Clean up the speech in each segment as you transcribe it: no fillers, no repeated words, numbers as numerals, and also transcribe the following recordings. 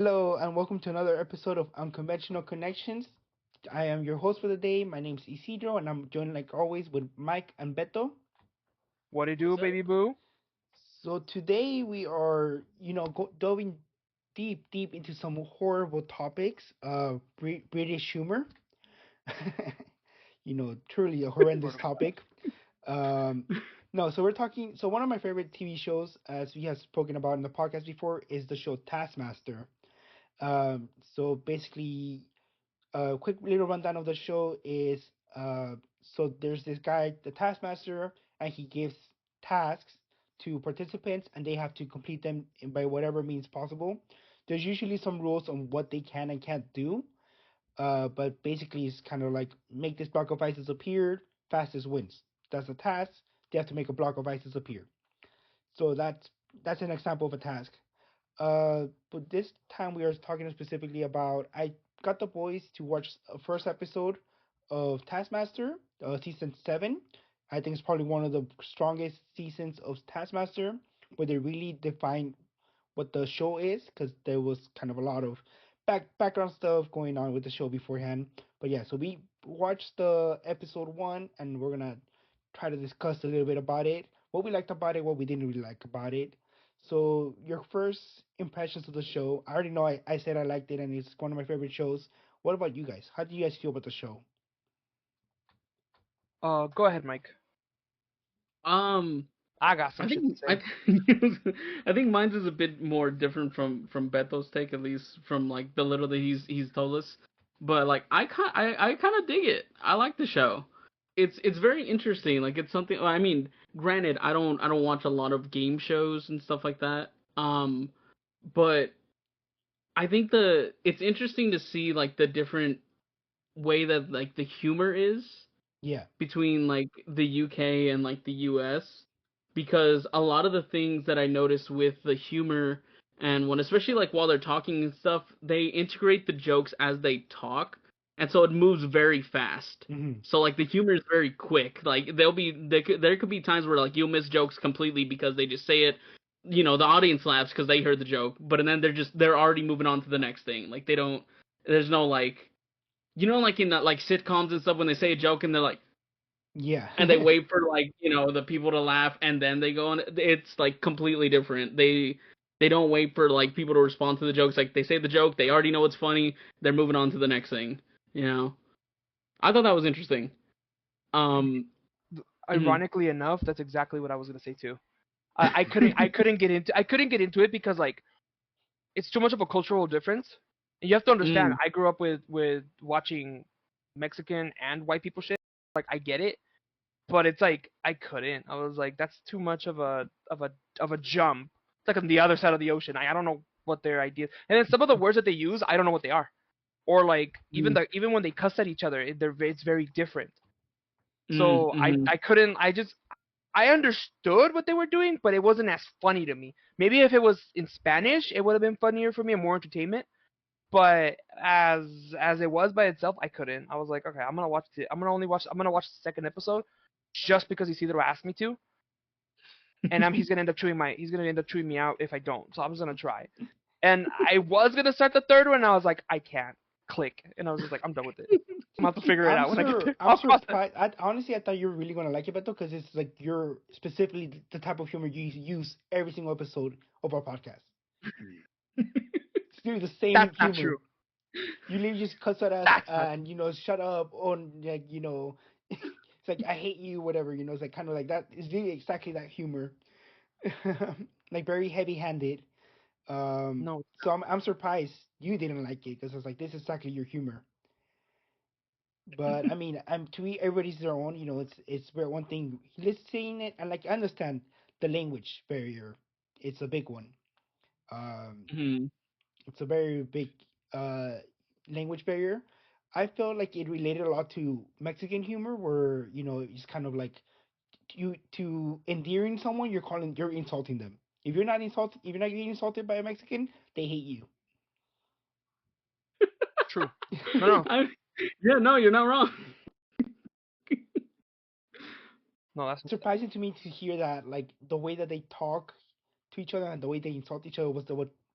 Hello, and welcome to another episode of Unconventional Connections. I am your host for the day. My name is Isidro, and I'm joined, like always, with Mike and Beto. What do you do, baby boo? So today we are, delving deep into some horrible topics. British humor. Truly a horrendous topic. Um, no, so we're talking. So one of my favorite TV shows, as we have spoken about in the podcast before, is the show Taskmaster. So basically, a quick little rundown of the show is so there's this guy, the Taskmaster, and he gives tasks to participants, and they have to complete them by whatever means possible. There's usually some rules on what they can and can't do, but basically it's kind of like make this block of ice disappear, fastest wins. That's a task. They have to make a block of ice disappear. So that's an example of a task. But this time we are talking specifically about. I got the boys to watch a first episode of Taskmaster, season 7. I think it's probably one of the strongest seasons of Taskmaster, where they really define what the show is, because there was kind of a lot of background stuff going on with the show beforehand. But yeah, so we watched the episode 1, and we're gonna try to discuss a little bit about it, what we liked about it, what we didn't really like about it. So your first impressions of the show. I already know I said I liked it and it's one of my favorite shows. What about you guys? How do you guys feel about the show? Go ahead, Mike. Um, I got some I shit to think I say. think I think mine's is a bit more different from Beto's take, at least from like the little that he's told us. But like I kind of dig it. I like the show. It's very interesting. Like it's something. I mean, granted, I don't watch a lot of game shows and stuff like that. But I think the it's interesting to see like the different way that like the humor is Yeah. between like the UK and like the US, because a lot of the things that I notice with the humor and when especially like while they're talking and stuff, they integrate the jokes as they talk, and so it moves very fast. Hmm. So like the humor is very quick. Like there could be times where like you'll miss jokes completely because they just say it. The audience laughs because they heard the joke, but and then they're already moving on to the next thing. Like they don't. There's no like like in that like sitcoms and stuff when they say a joke and they're like Yeah. and they wait for like the people to laugh and then they go on. It's like completely different. They don't wait for like people to respond to the jokes. Like they say the joke, they already know it's funny. They're moving on to the next thing. I thought that was interesting. Um, mhm. Ironically enough, that's exactly what I was gonna say too. I couldn't get into it because like it's too much of a cultural difference. And you have to understand, Mm. I grew up with watching Mexican and white people shit. Like I get it, but it's like I couldn't. I was like, that's too much of a jump. It's like on the other side of the ocean. I don't know what their ideas. And then some of the words that they use, I don't know what they are. Or like Mm. even when they cuss at each other, it's very different. Mm. So I Mhm. I couldn't. I understood what they were doing, but it wasn't as funny to me. Maybe if it was in Spanish, it would have been funnier for me and more entertainment. But as it was by itself, I couldn't. I was like, okay, I'm gonna watch it. I'm gonna watch the second episode just because Isidro asked me to, and he's gonna end up chewing me out if I don't. So I'm just gonna try. And I was gonna start the third one, and I was like, I can't. Click, and I was just like, I'm done with it. I'm gonna have to figure it out when I get there. I'm surprised. Honestly, I thought you were really gonna like it, Beto, because it's like you're specifically the type of humor you use every single episode of our podcast. It's literally the same That's not humor. true. You literally just cuss at us That's not and shut up on like it's like I hate you, whatever. It's like kind of like that. It's really exactly that humor, like very heavy-handed. no. So I'm surprised you didn't like it because I was like, this is exactly your humor. But I mean, to me, everybody's their own. It's very one thing listening it and like I understand the language barrier. It's a big one. Um, Mhm. it's a very big uh language barrier. I felt like it related a lot to Mexican humor, where it's kind of like you to endearing someone, you're insulting them. If you're not getting insulted by a Mexican, they hate you. True. No, no, I, yeah, no, you're not wrong. no. That's Surprising to me to hear that, like the way that they talk to each other and the way they insult each other was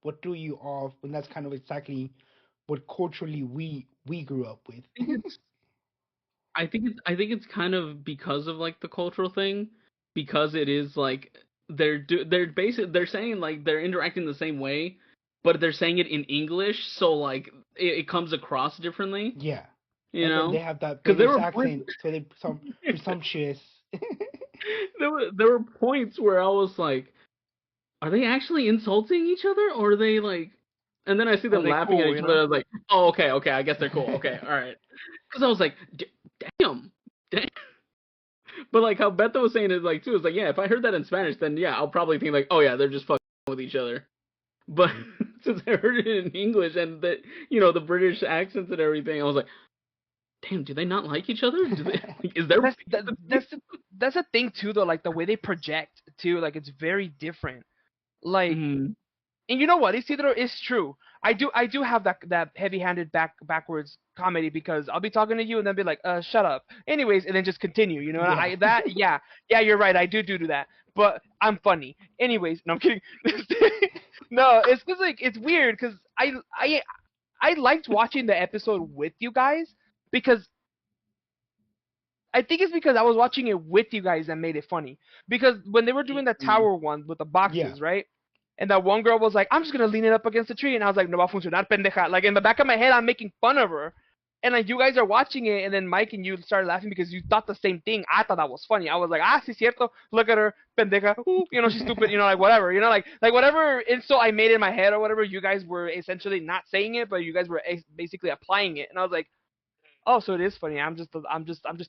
what threw you off when that's kind of exactly what culturally we grew up with. think it's I think it's kind of because of like the cultural thing, because it is like they're saying like they're interacting the same way, but they're saying it in English, so like it comes across differently, Yeah. you And then they know? have that Because there British were points accent, so they some presumptuous. there were points where I was like, are they actually insulting each other, or are they like? And then I see Are them they laughing at cool? each other. I was like, oh, okay, I guess they're cool. Okay, all right. Because I was like, damn. But like how Beto was saying it like too, is like, yeah, if I heard that in Spanish, then yeah, I'll probably think like, oh yeah, they're just fucking with each other. But since I heard it in English and that the British accents and everything, I was like, damn, do they not like each other? Do they like, is there That's beef that, that's the thing too, though. Like the way they project too, like it's very different. Like, Mhm. and you know what, Isidro, is true. I do have that heavy-handed backwards comedy because I'll be talking to you and then be like, shut up. Anyways, and then just continue. You know, and Yeah. yeah, you're right. I do that, but I'm funny. Anyways, no, I'm kidding. No, it's because like it's weird because I liked watching the episode with you guys because I think it's because I was watching it with you guys that made it funny. Because when they were doing the Mhm. tower one with the Yeah. boxes, right? And that one girl was like, I'm just gonna lean it up against the tree, and I was like, no va a funcionar, pendeja. Like in the back of my head, I'm making fun of her, and like you guys are watching it, and then Mike and you started laughing because you thought the same thing. I thought that was funny. I was like, ah, sí cierto. Look at her, pendeja. Ooh, she's stupid. Like whatever. Like whatever insult I made in my head or whatever. You guys were essentially not saying it, but you guys were basically applying it, and I was like, oh, so it is funny. I'm just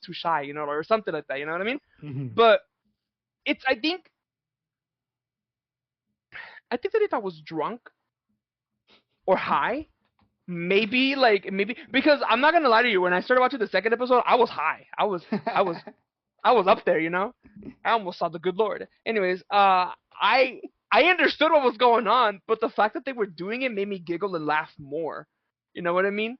too shy, or something like that. You know what I mean? Hmm. But it's I think that if I was drunk or high, maybe because I'm not gonna lie to you. When I started watching the second episode, I was high. I was up there. I almost saw the good Lord. Anyways, I understood what was going on, but the fact that they were doing it made me giggle and laugh more. You know what I mean?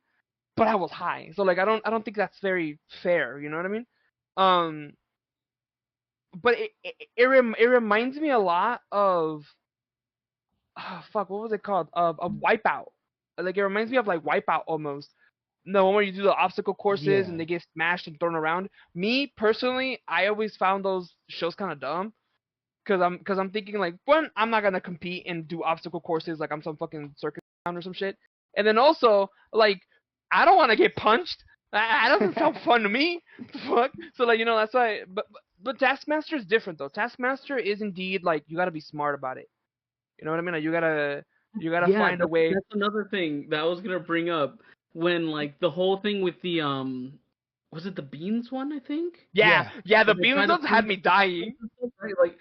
But I was high, so like I don't think that's very fair. You know what I mean? Um, but it reminds me a lot of fuck, what was it called? Of Wipeout. Like it reminds me of like Wipeout almost. The one where you do the obstacle courses Yeah. and they get smashed and thrown around. Me personally, I always found those shows kind of dumb because I'm thinking like, one, I'm not gonna compete and do obstacle courses like I'm some fucking circus clown or some shit. And then also like, I don't want to get punched. That doesn't sound fun to me. Fuck. So like that's why. But Taskmaster is different though. Taskmaster is indeed like you gotta be smart about it. You know what I mean? Like you gotta Yeah, find a way. that's another thing that I was gonna bring up when like the whole thing with the was it the beans one, I think? Yeah, Yeah. yeah. The When they try beans to ones had freeze me the dying. sequence and stuff, right? Like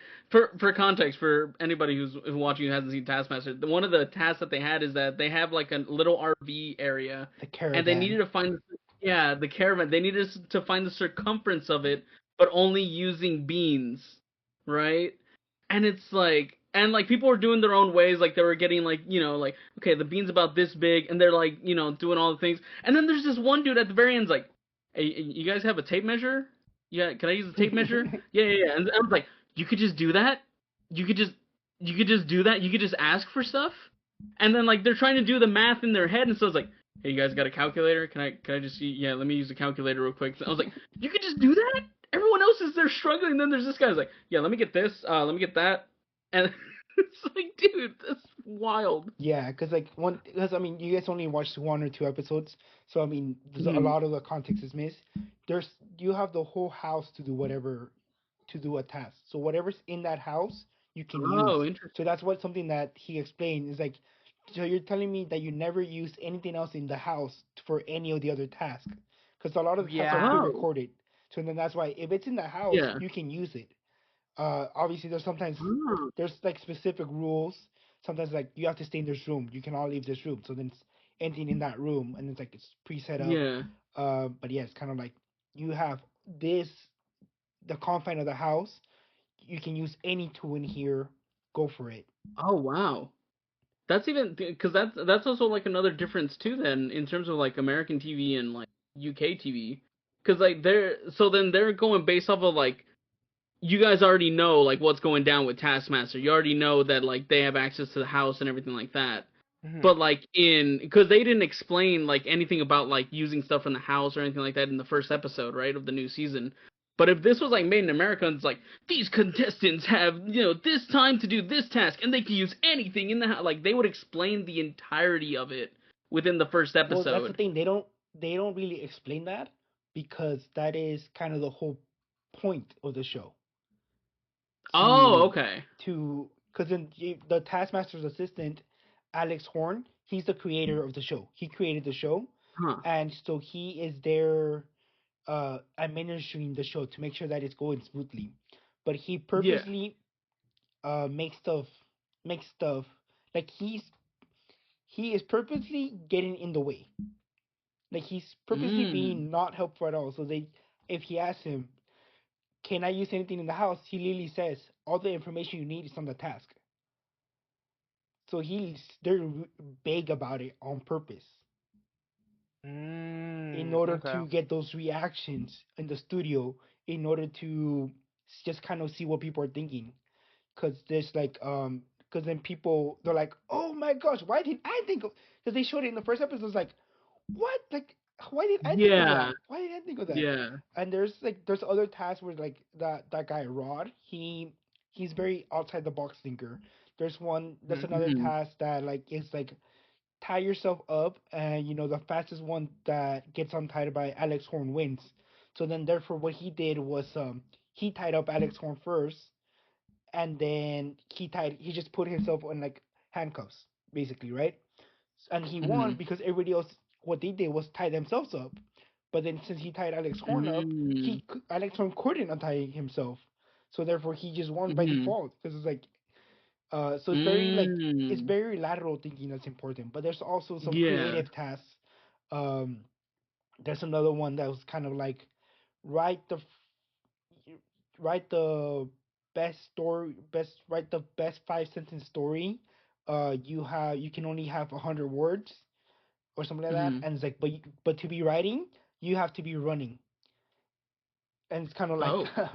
for context, for anybody who's watching who hasn't seen Taskmaster, one of the tasks that they had is that they have like a little RV area, The and they needed caravan. to find the caravan. They needed to find the circumference of it, but only using beans, right? And it's like, and like people were doing their own ways, like they were getting like like, okay, the bean's about this big, and they're like doing all the things, and then there's this one dude at the very end's like, hey, you guys have a tape measure? Yeah, can I use the tape measure? Yeah. And I was like, you could just do that? You could just do that? You could just ask for stuff? And then like they're trying to do the math in their head, and so it's like, hey, you guys got a calculator? Can I just see? Yeah, let me use the calculator real quick. I was like, you could just do that? Everyone else is there struggling, and then there's this guy's like, yeah, let me get this, let me get that, and it's like, dude, that's wild. Yeah, because I mean, you guys only watched one or two episodes, so I mean, there's a Mhm. lot of the context is missed. You have the whole house to do whatever, to do a task. So whatever's in that house, you can use. Oh, interesting. So that's what something that he explained is like. So you're telling me that you never used anything else in the house for any of the other tasks, because a lot of the tasks are Yeah. Oh, pre-recorded. So then that's why if it's in the house, yeah. you can use it. Obviously Oh, there's like specific rules. Sometimes like you have to stay in this room. You cannot leave this room. So then it's anything in that room, and it's like it's pre-set up. yeah. But yeah, it's kind of like you have this the confine of the house. You can use any tool in here. Go for it. Oh, wow. That's even because that's also like another difference too. Then in terms of like American TV and like UK TV, because like they're going based off of like you guys already know like what's going down with Taskmaster. You already know that like they have access to the house and everything like that. Mhm. But like because they didn't explain like anything about like using stuff from the house or anything like that in the first episode, right, of the new season. But if this was like made in America, and it's like these contestants have this time to do this task, and they can use anything in the house. Like they would explain the entirety of it within the first Well, that's the episode. thing. They don't really explain that because that is kind of the whole point of the show. Oh, To okay. because in the Taskmaster's assistant, Alex Horn, he's the creator of the show. He created the show, Huh. and so he is there administering the show to make sure that it's going smoothly. But he Yeah. purposely makes stuff like he is purposely getting in the way. Like he's purposely Mm. being not helpful at all. So if he asks him, "Can I use anything in the house?" he literally says, "All the information you need is on the task." So they're vague about it on purpose in order Okay. to get those reactions in the studio, in order to just kind of see what people are thinking. Because there's like because then people they're like, "Oh my gosh, why did I think of?" Because they showed it in the first episode. It's like, what? Like, why did I think of Yeah. that? Why did I think of that? Yeah. And there's other tasks where like that guy Rhod, he's very outside the box thinker. There's another Mm-hmm. task that like it's like tie yourself up, and the fastest one that gets untied by Alex Horn wins. So then therefore what he did was he tied up Alex Horn first, and then he just put himself on like handcuffs basically, right? And he won Mm-hmm. because everybody else what they did was tie themselves up. But then since he tied Alex Horn up, Mm-hmm. Alex Horn couldn't untie himself, so therefore he just won by Mm-hmm. default because it's like so it's Mm. very lateral thinking that's important. But there's also some Yeah. creative tasks. Um, there's another one that was kind of like write the write the write the best 5 sentence story. You can only have 100 words or something like that, Mm-hmm. and it's like but to be writing you have to be running, and it's kind of like Oh.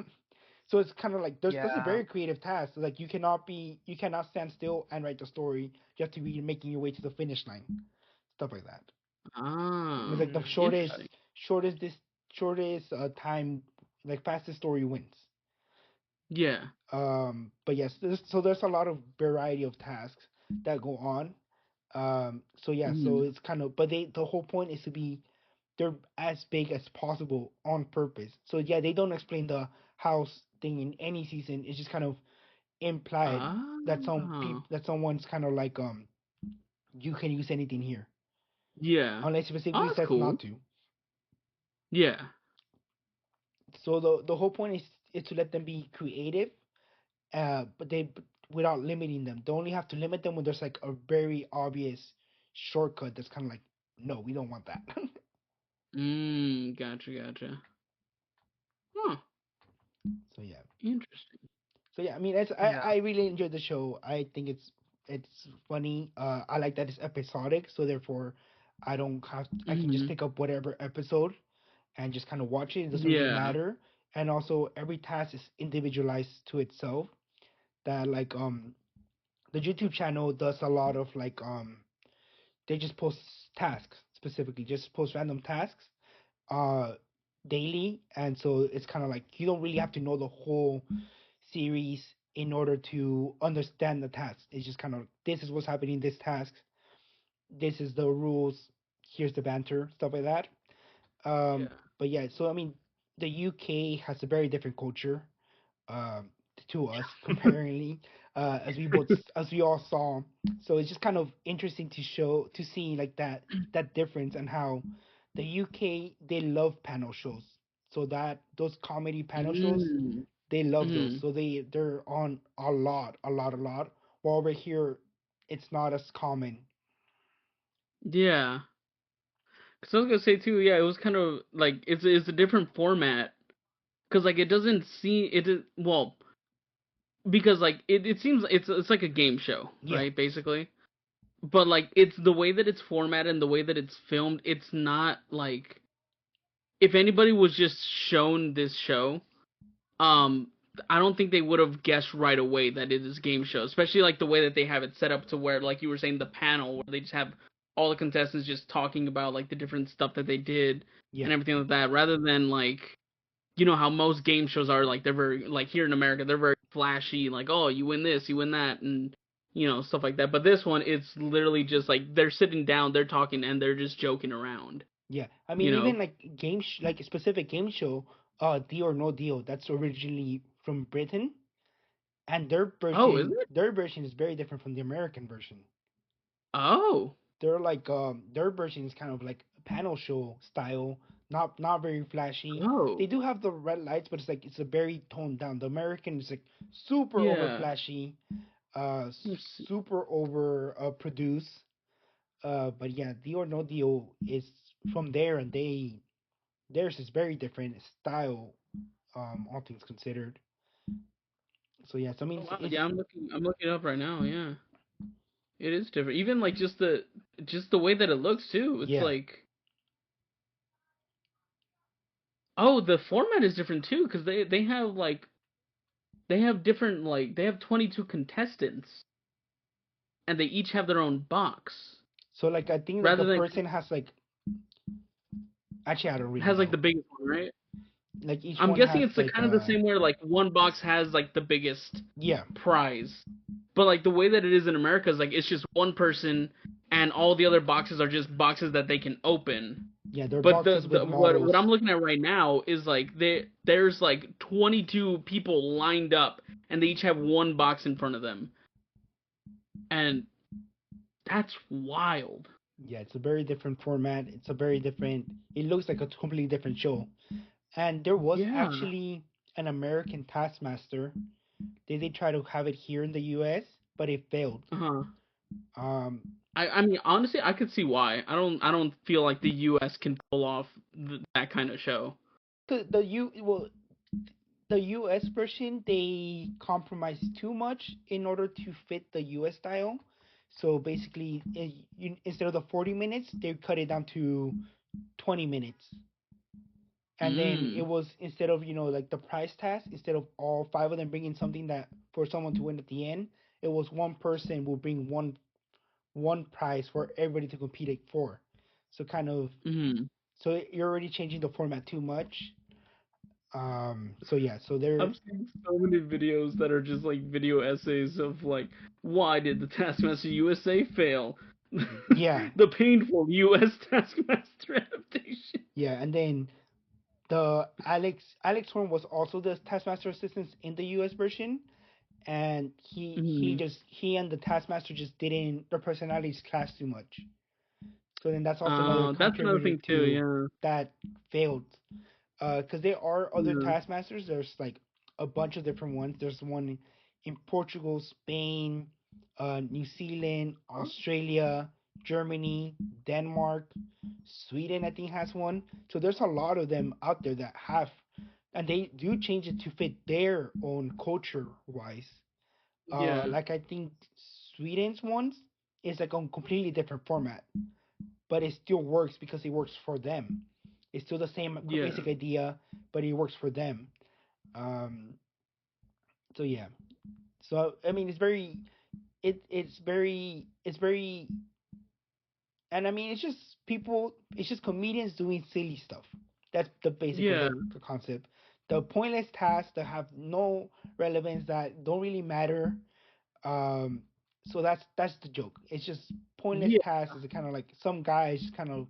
so it's kind of like that's a Yeah. very creative task. Like you cannot stand still and write the story. You have to be making your way to the finish line, stuff like that. And it's Ah. like the Interesting. shortest time, like fastest story wins. Yeah. But yes, there's a lot of variety of tasks that go on. So yeah, so Mm-hmm. it's kind of, but the whole point is to be they're as big as possible on purpose. So yeah, they don't explain the house thing in any season. It's just kind of implied that Ah. that someone's kind of like you can use anything here Yeah. unless it Oh, specifically that's says cool. not to. Yeah. So the whole point is to let them be creative, but without limiting them. They only have to limit them when there's like a very obvious shortcut that's kind of like, no, we don't want that. Gotcha. Gotcha. Huh. So yeah. Interesting. So yeah, I mean, Yeah. I really enjoyed the show. I think it's funny. I like that it's episodic, so therefore, I can just Mm-hmm. pick up whatever episode and just kind of watch it. It doesn't really Yeah. matter. And also, every task is individualized to itself. That like the YouTube channel does a lot of like they just post tasks specifically, just post random tasks uh daily, and so it's kind of like you don't really have to know the whole series in order to understand the task. It's just kind of this is what's happening in this task, this is the rules, here's the banter, stuff like that. Yeah. But yeah, so I mean, the UK has a very different culture um, to us comparingly, as we all saw. So it's just kind of interesting to see like that difference and how the UK they love panel shows. So that those comedy panel shows Mm. they love those. Mm-hmm. So they're on a lot, a lot, a lot. While over here, it's not as common. Yeah. Cause I was gonna say too. Yeah, it was kind of like it's a different format. Cause like it doesn't seem well because like it seems it's like a game show, Yeah, right? Basically. But like it's the way that it's formatted and the way that it's filmed. It's not like if anybody was just shown this show, um, I don't think they would have guessed right away that it is a game show, especially like the way that they have it set up to where, like you were saying, the panel where they just have all the contestants just talking about like the different stuff that they did Yeah. and everything like that, rather than like, you know how most game shows are, like they're very, like here in America, they're very flashy, like, oh, you win this, you win that, and you know, stuff like that. But this one, it's literally just like they're sitting down, they're talking, and they're just joking around. Yeah, I You mean, know? even like like a specific game show, Deal or No Deal, that's originally from Britain, and Oh, is it? their version is very different from the American version. Oh. They're like their version is kind of like a panel show style, not very flashy. They Oh. do have the red lights, but it's a very toned down. The American is like super over Yeah. flashy, uh, Let's see. super over produced. But yeah, Deal or No Deal is from there, and theirs is very different style, all things considered. So yeah, so I mean, Oh wow. it's Yeah, I'm looking it up right now. Yeah, it is different. Even like just the way that it looks too. It's yeah. like, oh, the format is different too because they have like they have different, like they have 22 contestants and they each have their own box So like I think that rather the than person has like actually I don't really has like know. the biggest one, right? Like each I'm one guessing has it's the like kind of the same where like one box has like the biggest yeah, prize. But like the way that it is in America is like it's just one person and all the other boxes are just boxes that they can open. yeah, they're But boxes with what models. I'm looking at right now is like there's like 22 people lined up and they each have one box in front of them. And that's wild. Yeah, it's a very different format. It's a very different. It looks like a completely different show. And there was Yeah. actually an American Taskmaster. They tried to have it here in the U.S., but it failed. Uh-huh. Um, I mean honestly I could see why. I don't feel like the US can pull off that kind of show. the U.S. version they compromised too much in order to fit the U.S. style. So basically, instead of the 40 minutes, they cut it down to 20 minutes. And then it Mm. was instead of like the prize task, instead of all five of them bringing something that for someone to win at the end, it was one person will bring one prize for everybody to compete for. So kind of Mhm. so you're already changing the format too much. So yeah, so they're I've seen so many videos that are just like video essays of like, why did the Taskmaster USA fail? yeah, The painful US Taskmaster adaptation. yeah, and then the Alex Horn was also the Taskmaster assistant in the U.S. version, and Mm. he and the Taskmaster just didn't their personalities clash too much. So then that's also another That's another contributor thing too. to Yeah. that failed. Because there are other Yeah. Taskmasters. There's like a bunch of different ones. There's one in Portugal, Spain, New Zealand, Australia, Germany, Denmark, Sweden. I think has one. So there's a lot of them out there that have, and they do change it to fit their own culture wise. Yeah. Like I think Sweden's ones is like a completely different format, but it still works because it works for them. It's still the same Yeah. basic idea, but it works for them. Um, so yeah. So I mean, it's very, and I mean, it's just people. It's just comedians doing silly stuff. That's the basic of Yeah. the concept. The pointless tasks that have no relevance that don't really matter. Um, so that's the joke. It's just pointless Yeah. tasks. Is kind of like some guys kind of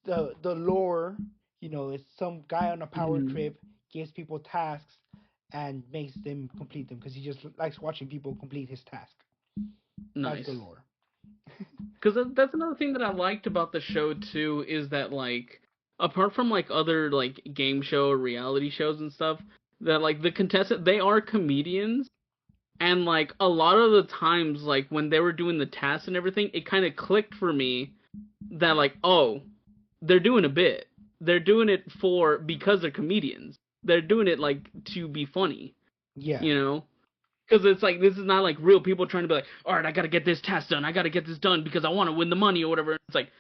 the lore, is some guy on a power Mm. trip gives people tasks and makes them complete them because he just likes watching people complete his task. That's the Nice. lore. Because that's another thing that I liked about the show too is that like apart from like other like game show or reality shows and stuff, that like the contestant they are comedians and like a lot of the times like when they were doing the tasks and everything, it kind of clicked for me that like oh they're doing a bit, they're doing it for because they're comedians, they're doing it like to be funny, Yeah, you know. Because it's like, this is not like real people trying to be like, all right, I gotta get this task done. I gotta get this done because I want to win the money or whatever. It's like,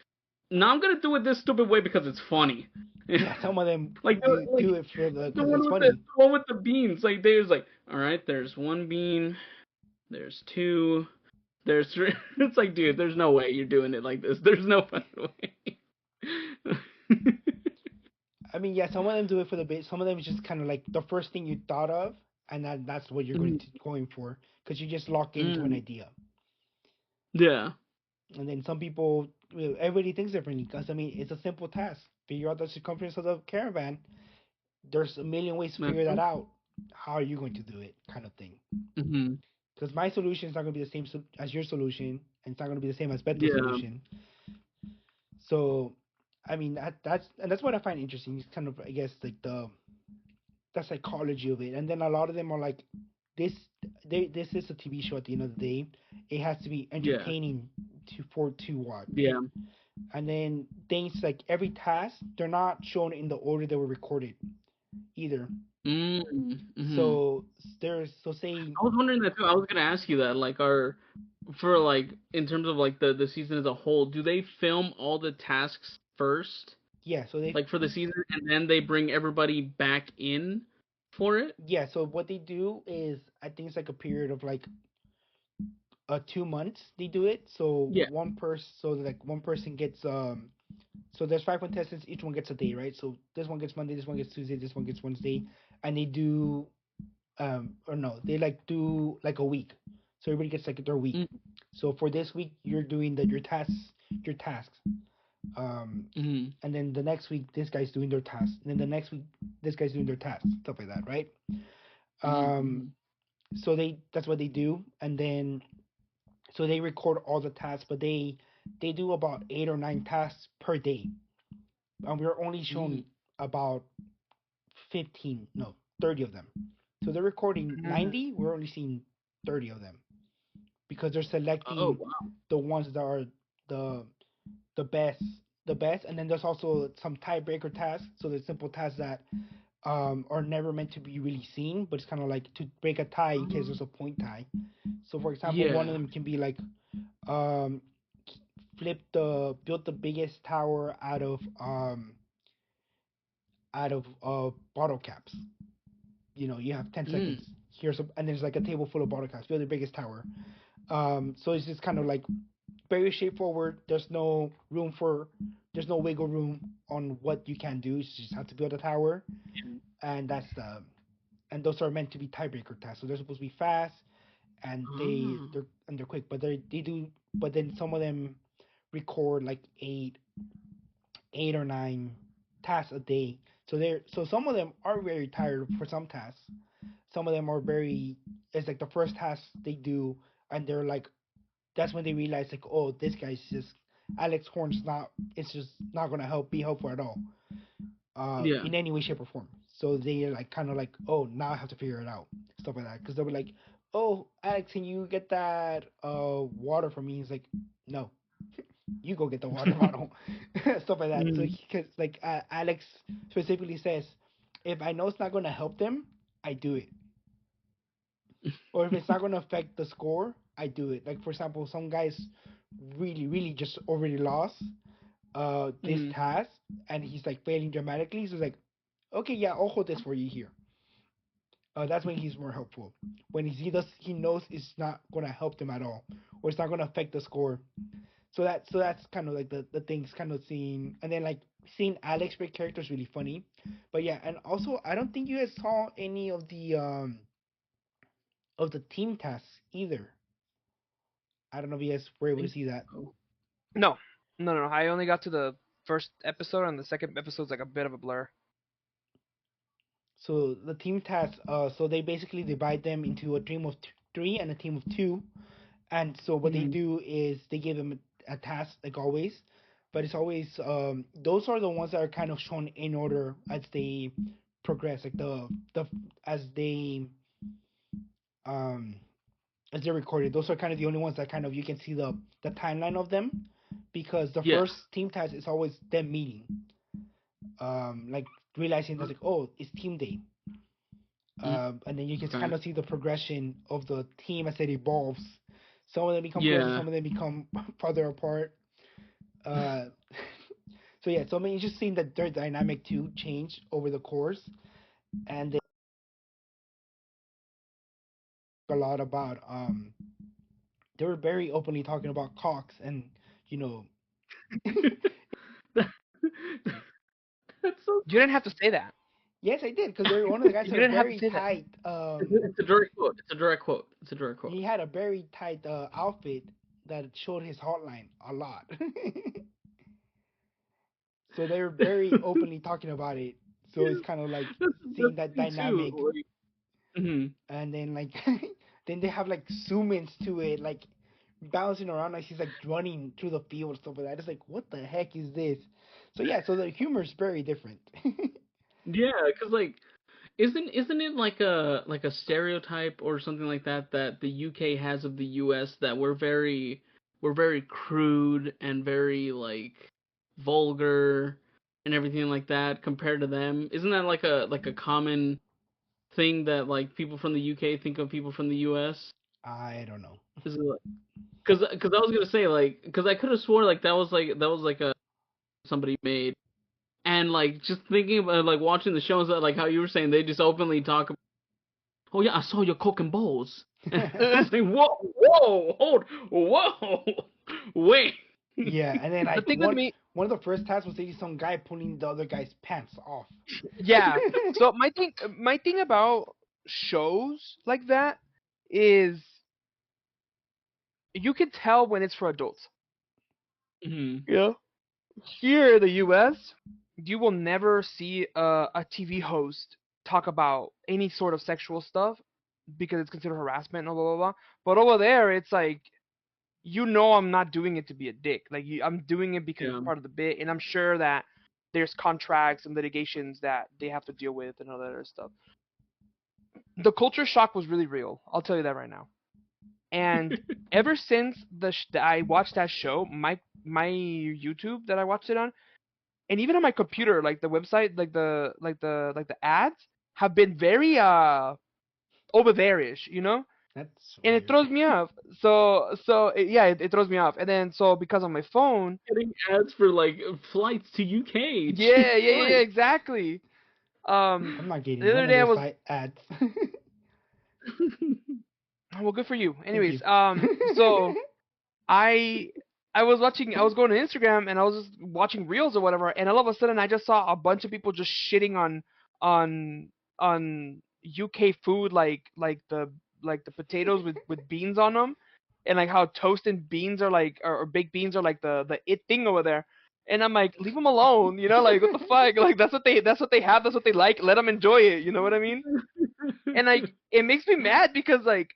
now I'm gonna do it this stupid way because it's funny. Yeah, some of them Like do it for the because it's funny. one with the beans. Like there's like, all right, there's one bean, there's two, there's three. It's like, dude, there's no way you're doing it like this. There's no fucking way. I mean, yeah, some of them do it for the bit. Some of them is just kind of like the first thing you thought of, and that's what you're going for because you just lock into an idea. Yeah. And then some people, everybody thinks differently because I mean, it's a simple task. Figure out the circumference of the caravan. There's a million ways to figure that out. How are you going to do it, kind of thing? Because my solution is not going to be the same as your solution, and it's not going to be the same as Beto's solution. So, I mean, that's what I find interesting. It's kind of, I guess, like the psychology of it. And then a lot of them are like, this is a TV show. At the end of the day, it has to be entertaining to watch. Yeah. And then things like every task, they're not shown in the order they were recorded either. So say I was wondering that too. I was gonna ask you that, like, for like in terms of like the season as a whole, do they film all the tasks first? Yeah, so they like for the season, and then they bring everybody back in for it. Yeah, so what they do is, I think it's like a period of like 2 months. They do it. So one person gets So there's 5 contestants. Each one gets a day, right? So this one gets Monday, this one gets Tuesday, this one gets Wednesday, and they do or no, they like do like a week. So everybody gets like their week. So for this week, you're doing your tasks. And then the next week, this guy's doing their tasks. And then the next week, this guy's doing their tasks. Stuff like that, right? So that's what they do, and then so they record all the tasks, but they do about 8 or 9 tasks per day, and we're only shown about 30 of them. So they're recording 90. We're only seeing 30 of them because they're selecting the ones that are the best, and then there's also some tiebreaker tasks. So there's simple tasks that are never meant to be really seen, but it's kind of like to break a tie in case there's a point tie. So for example, one of them can be like build the biggest tower out of bottle caps. You have 10 seconds. And there's like a table full of bottle caps. Build the biggest tower. So it's just kind of like very straightforward. There's no wiggle room on what you can do. You just have to build a tower, and and those are meant to be tiebreaker tasks. So they're supposed to be fast, and they're quick. But but then some of them record like eight or 9 tasks a day. So some of them are very tired for some tasks. Some of them are it's like the first task they do, and they're like, that's when they realize like, oh, this guy's just Alex Horn's it's just not gonna be helpful at all, in any way, shape, or form. So they like kind of like, oh, now I have to figure it out, stuff like that. Because they were like, oh, Alex, can you get that water for me? He's like, no, you go get the water bottle, stuff like that. So because like Alex specifically says, if I know it's not gonna help them, I do it. Or if it's not going to affect the score, I do it. Like, for example, some guys really, really just already lost this task, and he's like failing dramatically. So he's like, okay, yeah, I'll hold this for you here. That's when he's more helpful. When he knows it's not going to help them at all, or it's not going to affect the score. So that's kind of like the things kind of seeing, and then like seeing Alex break character is really funny. But yeah, and also I don't think you guys saw any of the team tasks either. I don't know if you guys were able to see that. No. I only got to the first episode, and the second episode's like a bit of a blur. So the team tasks, so they basically divide them into a team of 3 and a team of 2, and so what they do is they give them a task like always, but it's always those are the ones that are kind of shown in order as they progress, like the as they as they're recorded. Those are kind of the only ones that kind of you can see the timeline of them, because the first team task is always them meeting, like realizing that like, oh, it's team day, and then you can kind of see the progression of the team as it evolves. Some of them become closer, some of them become farther apart. So yeah, so I mean, you just seen that their dynamic too change over the course, and they talk a lot about they were very openly talking about cocks and you know That- That's so. You didn't have to say that. yes I did because they're one of the guys You had a didn't have to very say that. tight It's a direct quote. It's a direct quote. It's a direct quote. he had a very tight outfit that showed his hotline a lot. So they're very openly talking about it. So it's kind of like seeing That's that the thing too. dynamic, Like, mhm. and then like then they have like zoom ins to it, like bouncing around like he's like running through the field stuff like that. It's like what the heck is this? So yeah, so the humor is very different. Yeah, because like, isn't it like a stereotype or something like that that the UK has of the US that we're very crude and very like vulgar and everything like that compared to them? Isn't that like a common thing that like people from the UK think of people from the US? I don't know. Is it like, because I was gonna say like because I could have swore like that was like a somebody made. And like just thinking about like watching the shows that like how you were saying they just openly talk about, oh yeah, I saw your coke and balls. And I was like, whoa, wait. Yeah, and then The like thing with me, one of the first tasks was seeing some guy pulling the other guy's pants off. yeah. So my thing about shows like that is you can tell when it's for adults. Hmm. Yeah. Here in the U.S., you will never see a TV host talk about any sort of sexual stuff because it's considered harassment and blah blah blah. But over there, it's like I'm not doing it to be a dick. Like I'm doing it because Yeah. it's part of the bit, and I'm sure that there's contracts and litigations that they have to deal with and all that other stuff. The culture shock was really real. I'll tell you that right now. And ever since I watched that show, my YouTube that I watched it on, and even on my computer, like the website, like the ads have been very over there-ish, That's and it weird. throws me off. Yeah, it throws me off. And then so because on my phone, Getting ads for like flights to UK. yeah, Jesus yeah, yeah, Christ. exactly. I'm not getting The other none of day I those was ads. well, good for you. Thank Anyways, you. so I I was going to Instagram and I was just watching reels or whatever, and all of a sudden I just saw a bunch of people just shitting on on UK food, like the potatoes with beans on them, and like how toast and beans are like or baked beans are like the it thing over there. And I'm like, leave them alone, like what the fuck? Like that's what they have, that's what they like. Let them enjoy it, you know what I mean? And like it makes me mad because like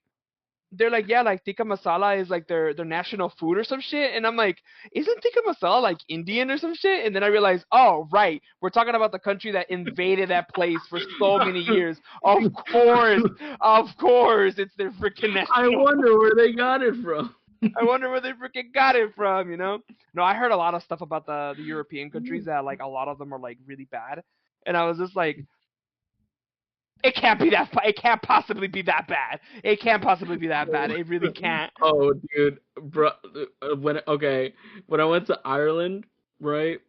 they're like, yeah, like tikka masala is like their national food or some shit, and I'm like, isn't tikka masala like Indian or some shit? And then I realized, oh right, we're talking about the country that invaded that place for so many years. Course, of course, it's their freaking I national. wonder where they got it from. I wonder where they freaking got it from. No, I heard a lot of stuff about the European countries that like a lot of them are like really bad, and I was just like, it can't be that. It can't possibly be that bad. It can't possibly be that bad. It really can't. Oh, dude, bro. When I went to Ireland, right?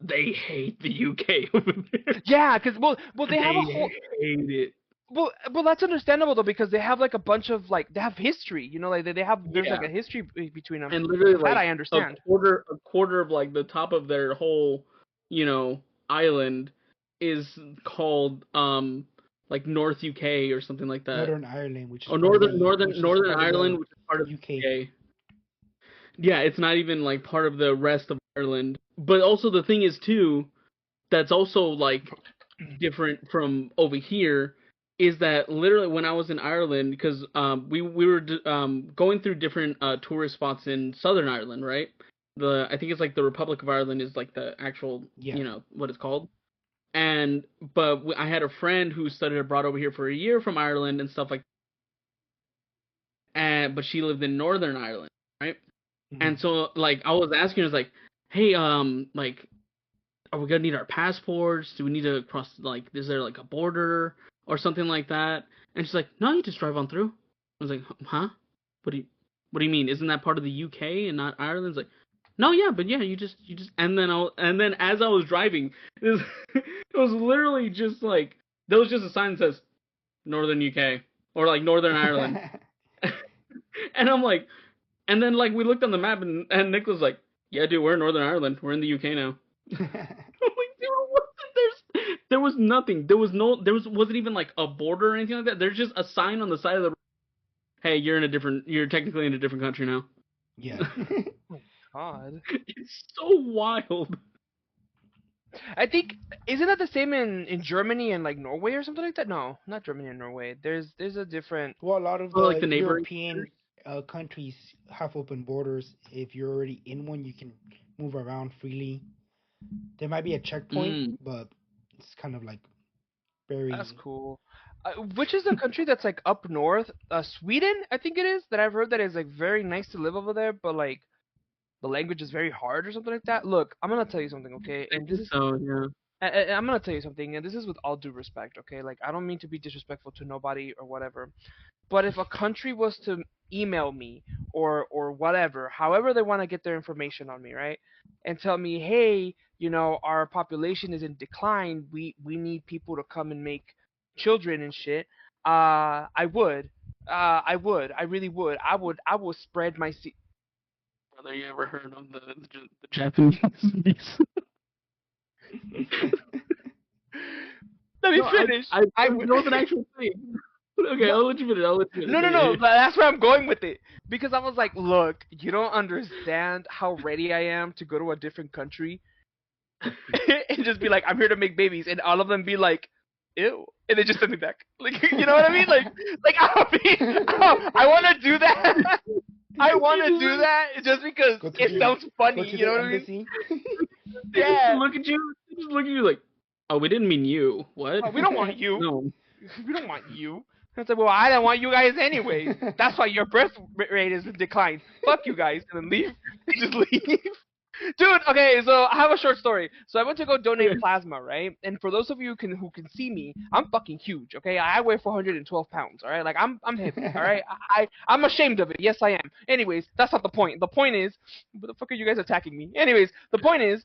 They hate the UK over there. Yeah, because well, they have a They whole. hate it. Well, that's understandable though because they have like a bunch of like they have history. Like they have there's Yeah, like a history between them. and literally That like I a understand. quarter of like the top of their whole, island is called like North UK or something like that. Northern Ireland, which is Or part of Northern the Northern which is Northern part of the Ireland, which is part of the UK. UK. Yeah, it's not even like part of the rest of Ireland. But also the thing is too, that's also like different from over here is that literally when I was in Ireland, because we were going through different tourist spots in Southern Ireland, right? I think it's like the Republic of Ireland is like the actual Yeah. what it's called. But I had a friend who studied abroad over here for a year from Ireland and stuff like but she lived in Northern Ireland, right? And so like I was asking her, I was like, hey, like, are we gonna need our passports? Do we need to cross like is there like a border or something like that? And she's like, no, you just drive on through. I was like, huh? What do you mean? Isn't that part of the UK and not Ireland? It's like, No, yeah, but yeah, you just and then as I was driving, it was literally just like there was just a sign that says Northern UK or like Northern Ireland, and I'm like, and then like we looked on the map and Nick was like, yeah, dude, we're in Northern Ireland, we're in the UK now. I'm like, dude, what? There was nothing. Wasn't even like a border or anything like that. There's just a sign on the side of the. Hey, you're technically in a different country now. Yeah. Oh, God. It's so wild. I think isn't that the same in Germany and like Norway or something like that? No, not Germany and Norway. There's a different. Well, a lot of Or like the the neighboring. European countries have open borders. If you're already in one, you can move around freely. There might be a checkpoint, but it's kind of like very That's easy. cool. Which is the country that's like up north? Sweden, I think it is. That I've heard that is like very nice to live over there, but like the language is very hard or something like that. Look, I'm gonna tell you something, okay? I And this think is so, yeah. I'm gonna tell you something, and this is with all due respect, okay? Like I don't mean to be disrespectful to nobody or whatever, but if a country was to email me or whatever, however they want to get their information on me, right? And tell me, hey, our population is in decline. We need people to come and make children and shit. I would. I would. I really would. I would spread my Brother, you ever heard of the Japanese beast? Let me No, finish. I know an actual thing. Okay, No, I'll let you finish. I'll let you finish. no. But that's where I'm going with it because I was like, look, you don't understand how ready I am to go to a different country and just be like, I'm here to make babies, and all of them be like, ew, and they just send me back. Like, you know what I mean? Like I want to do that. I want to do that just because it sounds funny. You know what I mean? Yeah. They just look at you like, oh, we didn't mean you. What? Oh, we don't want you. No. We don't want you. And I said, well, I don't want you guys anyway. That's why your birth rate is in decline. Fuck you guys, and then leave. Just leave. Dude, okay, so I have a short story. So I went to go donate plasma, right? And for those of you who can see me, I'm fucking huge, okay? I weigh 412 pounds, all right? Like I'm heavy, all right? I'm ashamed of it. Yes, I am. Anyways, that's not the point. The point is, what the fuck are you guys attacking me? Anyways, the point is,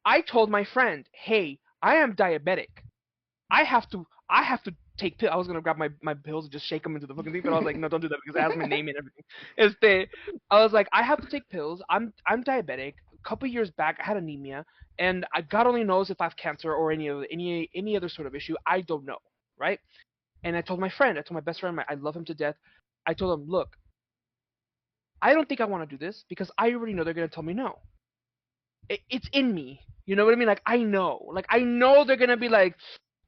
I told my friend, hey, I am diabetic. I have to take pills. I was gonna grab my pills and just shake them into the fucking thing, but I was like, no, don't do that because it has my name and everything. I was like, I have to take pills. I'm diabetic. A couple years back, I had anemia, and God only knows if I have cancer or any other sort of issue. I don't know, right? And I told my best friend, I love him to death. I told him, look, I don't think I want to do this because I already know they're gonna tell me no. It's in me. You know what I mean? Like I know they're gonna be like,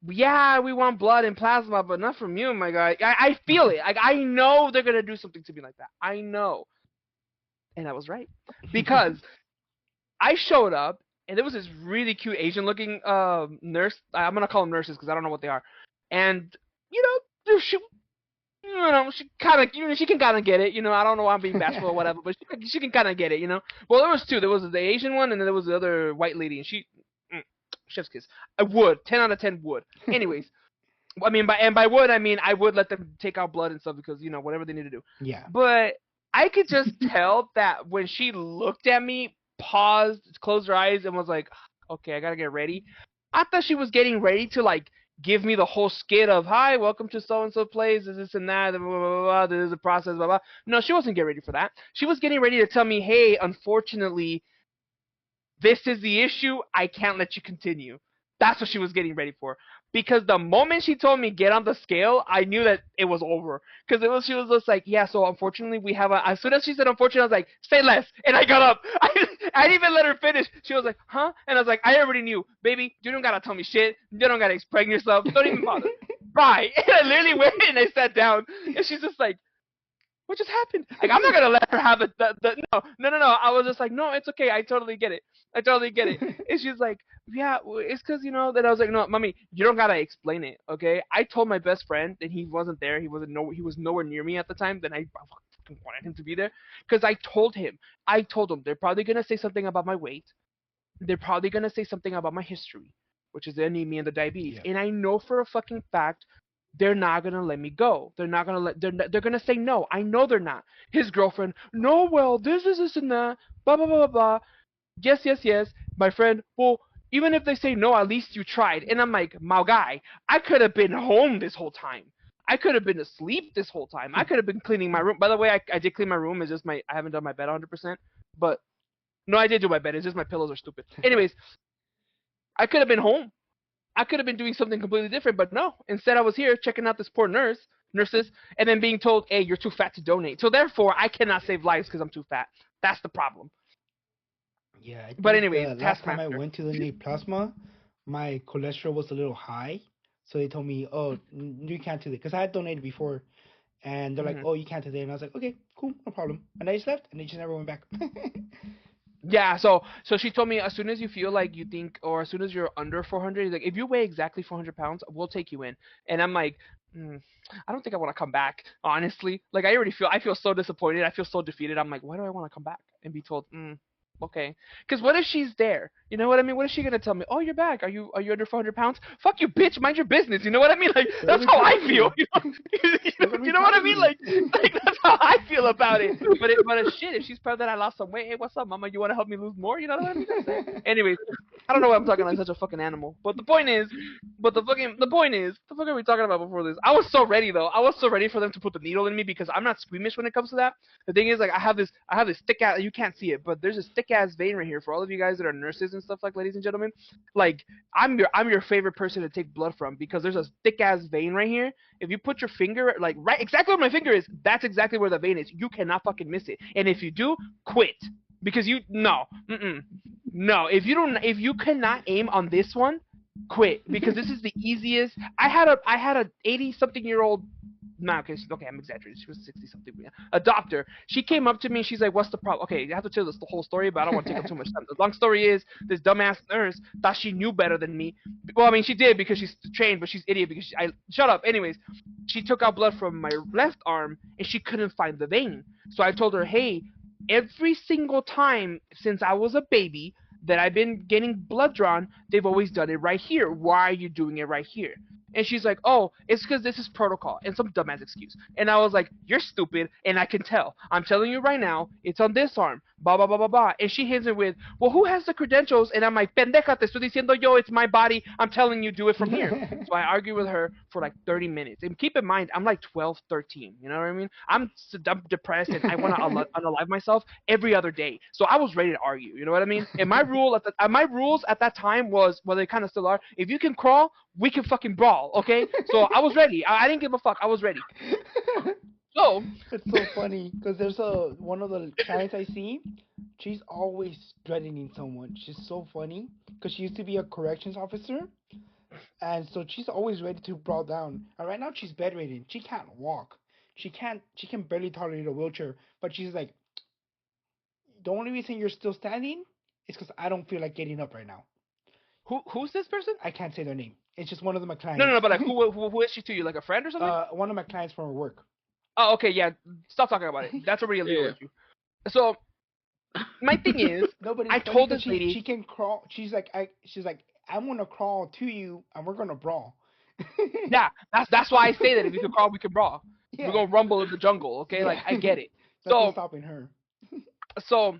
yeah, we want blood and plasma, but not from you, my guy. I feel it. Like I know they're gonna do something to me like that. I know, and I was right because I showed up and there was this really cute Asian-looking nurse. I'm gonna call them nurses because I don't know what they are, and she. She kind of, she can kind of get it. I don't know why I'm being bashful or whatever, but she can kind of get it. Well, there was two. There was the Asian one, and then there was the other white lady, and she, chef's kiss. I would 10 out of 10 would. Anyways, I mean by would I mean I would let them take out blood and stuff because whatever they need to do. Yeah. But I could just tell that when she looked at me, paused, closed her eyes, and was like, okay, I gotta get ready. I thought she was getting ready to like give me the whole skit of, hi, welcome to so-and-so place, this and that, blah, blah, blah, blah, this is a process, blah, blah. No, she wasn't getting ready for that. She was getting ready to tell me, hey, unfortunately, this is the issue. I can't let you continue. That's what she was getting ready for. Because the moment she told me get on the scale, I knew that it was over. Because she was just like, yeah, so unfortunately we have as soon as she said unfortunately, I was like, say less. And I got up. I didn't even let her finish. She was like, huh? And I was like, I already knew. Baby, you don't got to tell me shit. You don't got to explain yourself. Don't even bother. Bye. And I literally went and I sat down. And she's just like, what just happened? Like, I'm not going to let her have it. No. I was just like, no, it's okay. I totally get it. And she's like, yeah, it's because, that I was like, no, mommy, you don't got to explain it, okay? I told my best friend, and he wasn't there. He was nowhere near me at the time. Then I wanted him to be there. Because I told him, they're probably going to say something about my weight. They're probably going to say something about my history, which is the anemia and the diabetes. Yeah. And I know for a fucking fact they're not gonna let me go. They're not gonna they're gonna say no. I know they're not. His girlfriend, no, well, this and that, blah blah blah blah blah. Yes, yes, yes. My friend, well, even if they say no, at least you tried. And I'm like, my guy, I could have been home this whole time. I could have been asleep this whole time. I could have been cleaning my room. By the way, I did clean my room. It's just I haven't done my bed 100%. But no, I did do my bed. It's just my pillows are stupid. Anyways, I could have been home. I could have been doing something completely different, but no. Instead, I was here checking out this poor nurses, and then being told, "Hey, you're too fat to donate." So therefore, I cannot save lives because I'm too fat. That's the problem. Yeah, I But think anyways, the last time I Taskmaster. went to donate plasma, my cholesterol was a little high, so they told me, "Oh, you can't do it," because I had donated before, and they're like, Mhm. "Oh, you can't today," and I was like, "Okay, cool, no problem," and I just left, and they just never went back. Yeah, so she told me as soon as you feel like you think, or as soon as you're under 400, like if you weigh exactly 400 pounds, we'll take you in. And I'm like, I don't think I want to come back, honestly. Like I feel so disappointed. I feel so defeated. I'm like, why do I want to come back and be told, okay? Because what if she's there? You know what I mean? What is she gonna tell me? Oh, you're back. Are you under 400 pounds? Fuck you, bitch. Mind your business. You know what I mean? Like They're that's gonna be how proud I of feel. you. You know, They're gonna be you know what proud I of mean? you. Like that's how I feel about it. But shit, if she's proud that I lost some weight, hey, what's up, mama? You want to help me lose more? You know what I mean? That's it. Anyways, I don't know why I'm talking like such a fucking animal. But the point is, the fuck are we talking about before this? I was so ready though. I was so ready for them to put the needle in me because I'm not squeamish when it comes to that. The thing is, like, I have this thick ass. You can't see it, but there's this thick ass vein right here for all of you guys that are nurses and stuff, like, ladies and gentlemen. Like, I'm your favorite person to take blood from because there's a thick ass vein right here. If you put your finger like right exactly where my finger is, that's exactly where the vein is. You cannot fucking miss it. And if you do, quit because you no, no. If you cannot aim on this one, quit because this is the easiest. I had a 80 something year old. No, okay, I'm exaggerating. She was 60 something. A doctor. She came up to me. She's like, "What's the problem?" Okay, you have to tell this the whole story, but I don't want to take up too much time. The long story is, this dumbass nurse thought she knew better than me. Well, I mean, she did because she's trained, but she's idiot because I shut up. Anyways, she took out blood from my left arm and she couldn't find the vein. So I told her, "Hey, every single time since I was a baby that I've been getting blood drawn, they've always done it right here. Why are you doing it right here?" And she's like, "Oh, it's because this is protocol," and some dumbass excuse. And I was like, "You're stupid, and I can tell. I'm telling you right now, it's on this arm, blah, blah, blah, blah, blah." And she hits it with, "Well, who has the credentials?" And I'm like, "Pendeja, te estoy diciendo yo, it's my body. I'm telling you, do it from here." So I argue with her for like 30 minutes. And keep in mind, I'm like 12, 13. You know what I mean? I'm depressed, and I want to unalive myself every other day. So I was ready to argue. You know what I mean? And my rules at that time was, well, they kind of still are. If you can crawl, we can fucking brawl, okay? So I was ready. I didn't give a fuck. I was ready. So, It's so funny because there's one of the clients I see. She's always threatening someone. She's so funny because she used to be a corrections officer, and so she's always ready to brawl down. And right now she's bedridden. She can't walk. She can't. She can barely tolerate a wheelchair. But she's like, the only reason you're still standing is because I don't feel like getting up right now. who's this person? I can't say their name. It's just one of my No, no, clients. no, but like, who is she to you? Like a friend or something? One of my clients from work. Oh, okay, yeah. Stop talking about it. That's already illegal Yeah. issue. So, my thing is, No, but I it's funny told because this lady, she can crawl. She's like I'm gonna crawl to you and we're gonna brawl. yeah, that's why I say that if you can crawl, we can brawl. We're Yeah. gonna rumble in the jungle, okay? Like, Yeah. I get it. Nothing's So, stopping her. so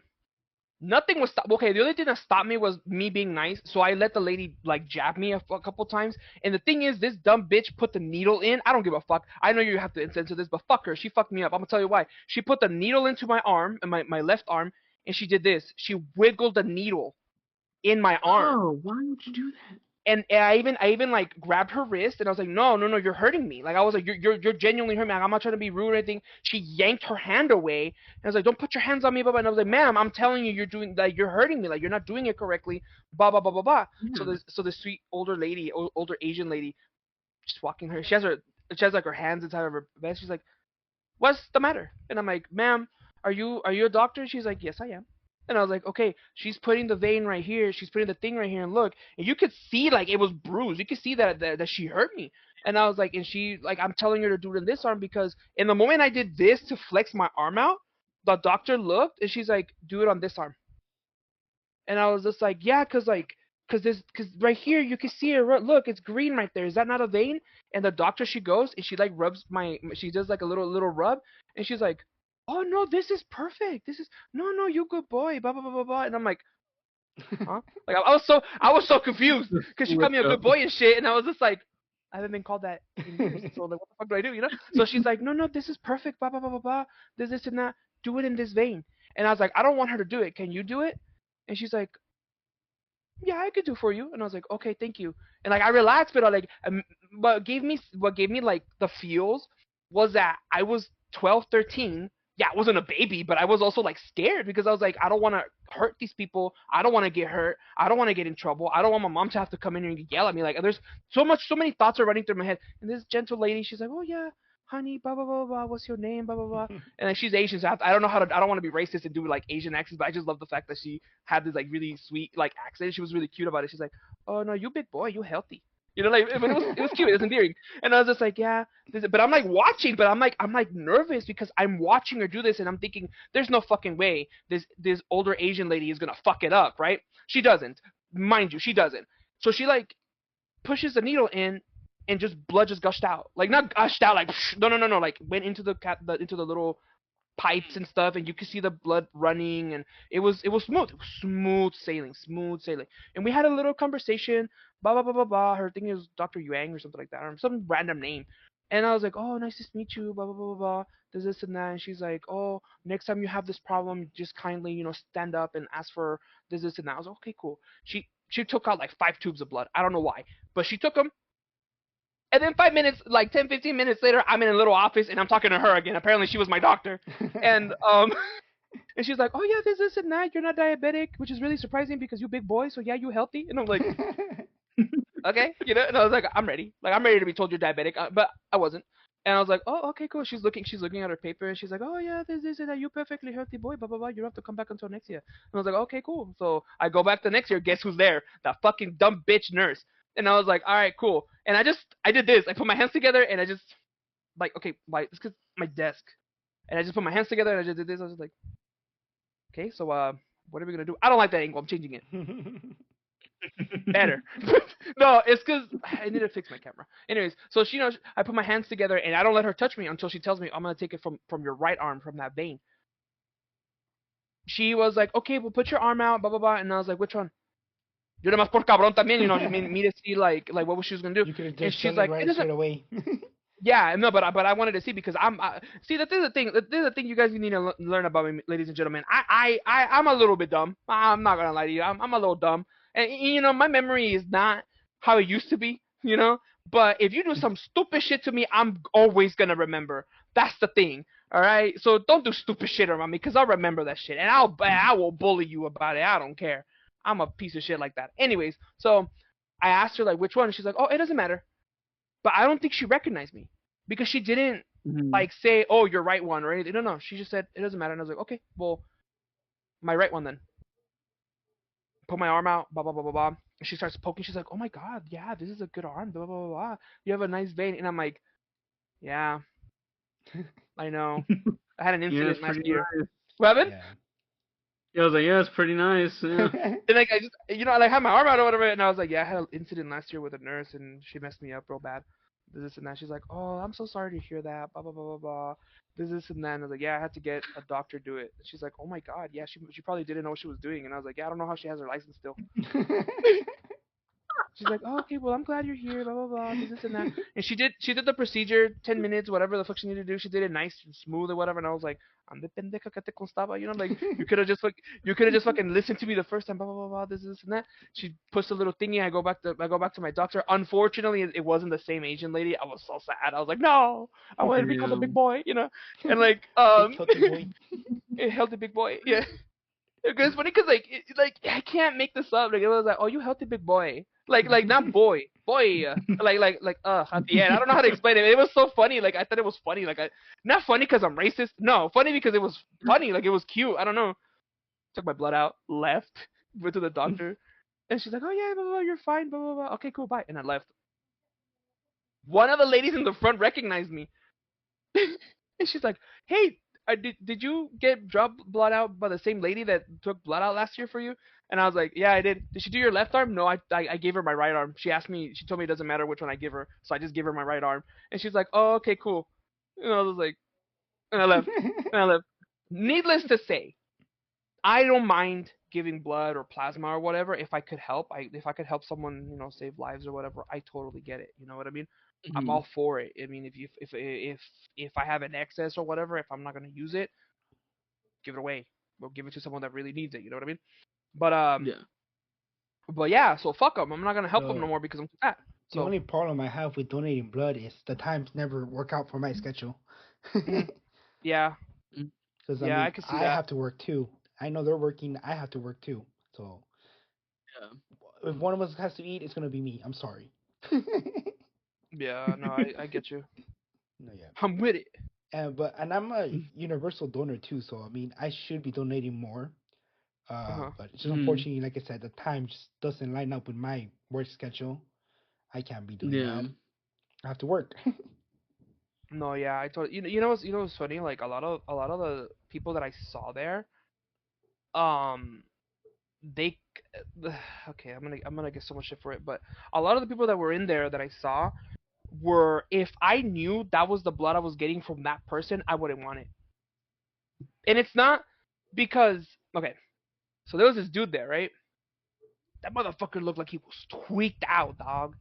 nothing was okay. The only thing that stopped me was me being nice. So I let the lady like jab me a couple times. And the thing is, this dumb bitch put the needle in. I don't give a fuck. I know you have to censor this, but fuck her. She fucked me up. I'm gonna tell you why. She put the needle into my arm, my left arm, and she did this. She wiggled the needle in my arm. Oh, why would you do that? And I even like grabbed her wrist and I was like, no, no, no, you're hurting me. Like I was like, you're genuinely hurting me. Like, I'm not trying to be rude or anything. She yanked her hand away and I was like, don't put your hands on me, blah, blah. And I was like, ma'am, I'm telling you, you're hurting me. Like you're not doing it correctly, blah, blah, blah, blah, blah. So Yeah. this sweet older lady, older Asian lady, just walking her. She has like her hands inside of her vest. She's like, what's the matter? And I'm like, ma'am, are you a doctor? She's like, yes, I am. And I was like, okay, she's putting the vein right here. She's putting the thing right here, and look, and you could see like it was bruised. You could see that she hurt me. And I was like, and she like, I'm telling her to do it in this arm because in the moment I did this to flex my arm out, the doctor looked and she's like, do it on this arm. And I was just like, yeah, because right here you can see it. Look, it's green right there. Is that not a vein? And the doctor, she goes and she like rubs she does like a little rub, and she's like, oh no, this is perfect. This is no, you good boy. Blah blah blah blah blah. And I'm like, huh? Like I was so confused because she called me a good boy and shit, and I was just like, I haven't been called that in years, so like, what the fuck do I do, you know? So she's like, no, this is perfect, blah blah blah blah blah, this and that, do it in this vein. And I was like, I don't want her to do it. Can you do it? And she's like, yeah, I could do for you. And I was like, okay, thank you. And like I relaxed, but like what gave me like the feels was that I was 12, 13. Yeah, I wasn't a baby, but I was also like scared because I was like, I don't want to hurt these people. I don't want to get hurt. I don't want to get in trouble. I don't want my mom to have to come in here and yell at me. Like there's so many thoughts are running through my head. And this gentle lady, she's like, oh yeah, honey, blah blah blah blah. What's your name? Blah blah blah. And like, she's Asian, so I don't know how to. I don't want to be racist and do like Asian accents, but I just love the fact that she had this like really sweet like accent. She was really cute about it. She's like, oh no, you big boy, you healthy. You know, like it was cute. It was endearing. And I was just like, yeah. But I'm like watching, but I'm like nervous because I'm watching her do this, and I'm thinking, there's no fucking way this older Asian lady is gonna fuck it up, right? She doesn't, mind you, she doesn't. So she like pushes the needle in, and just blood just gushed out. Like not gushed out, like no, like went into into the little pipes and stuff, and you could see the blood running, and it was smooth. It was smooth sailing. And we had a little conversation. Blah blah blah blah blah. Her thing is Dr. Yang or something like that, or some random name. And I was like, oh, nice to meet you. Blah blah blah blah blah. This and that. And she's like, oh, next time you have this problem, just kindly stand up and ask for this and that. I was like, okay, cool. She took out like 5 tubes of blood. I don't know why, but she took them. And then 5 minutes, like 10, 15 minutes later, I'm in a little office and I'm talking to her again. Apparently she was my doctor. And and she's like, oh yeah, this and that. You're not diabetic, which is really surprising because you big boy. So yeah, you healthy. And I'm like, okay, And I was like, I'm ready. Like I'm ready to be told you're diabetic, but I wasn't. And I was like, oh, okay, cool. She's looking at her paper and she's like, oh yeah, this and that. You perfectly healthy boy. Blah blah blah. You don't have to come back until next year. And I was like, okay, cool. So I go back the next year. Guess who's there? That fucking dumb bitch nurse. And I was like, all right, cool. And I did this. I put my hands together and I just, like, okay, why? It's because my desk. And I just put my hands together and I just did this. I was just like, okay, so what are we gonna do? I don't like that angle. I'm changing it. Better. No, it's because I need to fix my camera. Anyways, so she knows I put my hands together and I don't let her touch me until she tells me I'm gonna take it from your right arm, from that vein. She was like, okay, well, put your arm out, blah blah blah. And I was like, which one? Yo nada más por cabrón también, me to see like what she was gonna do. You could have just done it right straight away. Yeah, no, but I wanted to see because see that there's a thing. There's a thing you guys need to learn about me, ladies and gentlemen. I'm a little bit dumb. I'm not gonna lie to you. I'm a little dumb, and my memory is not how it used to be. But if you do some stupid shit to me, I'm always gonna remember. That's the thing. All right, so don't do stupid shit around me because I'll remember that shit, and I will bully you about it. I don't care. I'm a piece of shit like that. Anyways, so I asked her like which one, and she's like, oh, it doesn't matter. But I don't think she recognized me because she didn't like say, oh, your right one or anything. No, she just said it doesn't matter. And I was like, okay, well, my right one then. Put my arm out, blah blah blah blah blah. And she starts poking. She's like, oh my god, yeah, this is a good arm, blah blah blah blah. You have a nice vein, and I'm like, yeah, I know. I had an incident last year. Nice. What happened? Yeah. I was like, yeah, it's pretty nice. Yeah. And like I just, I had my arm out or whatever, and I was like, yeah, I had an incident last year with a nurse, and she messed me up real bad. This and that. She's like, oh, I'm so sorry to hear that. Blah blah blah blah blah. This and that. And I was like, yeah, I had to get a doctor to do it. And she's like, oh my god, yeah, she probably didn't know what she was doing. And I was like, yeah, I don't know how she has her license still. She's like, oh, okay, well, I'm glad you're here, blah, blah, blah, this and that. And she did the procedure, 10 minutes, whatever the fuck she needed to do. She did it nice and smooth or whatever. And I was like, ande pendeja que te constaba, like, you could have just fucking listened to me the first time, blah, blah, blah, blah, this and that. She puts a little thingy. I go back to my doctor. Unfortunately, it wasn't the same Asian lady. I was so sad. I was like, no, I wanted to become a big boy, And like, healthy big boy, yeah. It's funny because like I can't make this up. Like it was like, oh, you healthy big boy. Like not boy. Like at the end. I don't know how to explain it. It was so funny. Like I thought it was funny. Like not funny because I'm racist. No, funny because it was funny. Like it was cute. I don't know. Took my blood out, left, went to the doctor, and she's like, oh yeah, blah, blah, blah, you're fine, blah blah blah. Okay, cool, bye. And I left. One of the ladies in the front recognized me, and she's like, hey, did you get drop blood out by the same lady that took blood out last year for you? And I was like, yeah, I did. Did she do your left arm? No, I gave her my right arm. She asked me, she told me it doesn't matter which one I give her, so I just give her my right arm. And she's like, oh, okay, cool. And I was like, and I left. And I left. Needless to say, I don't mind giving blood or plasma or whatever if I could help. If I could help someone, save lives or whatever, I totally get it. You know what I mean? I'm Mhm. all for it. I mean, if I have an excess or whatever, if I'm not gonna use it, give it away or give it to someone that really needs it. You know what I mean? But Yeah. but yeah. So fuck them. I'm not gonna help them So no more because I'm too fat. the So only problem I have with donating blood is the times never work out for my schedule. mhm. Yeah, Mm. Because I yeah, mean, I can see I that. have to work too. I know they're working. I have to work too. So Yeah. if one of us has to eat, it's gonna be me. I'm sorry. Yeah, no, I get you. No, yeah. I'm with it. And I'm a universal donor too. So I mean, I should be donating more. Uh huh. But it's just Mhm. unfortunately, like I said, the time just doesn't line up with my work schedule. I can't be doing Yeah. that. I have to work. No, yeah, I told you know what's funny? Like a lot of the people that I saw there, um, they okay, I'm gonna get so much shit for it, but a lot of the people that were in there that I saw were, if I knew that was the blood I was getting from that person, I wouldn't want it. And it's not because, okay, so there was this dude there, right? That motherfucker looked like he was tweaked out, dog.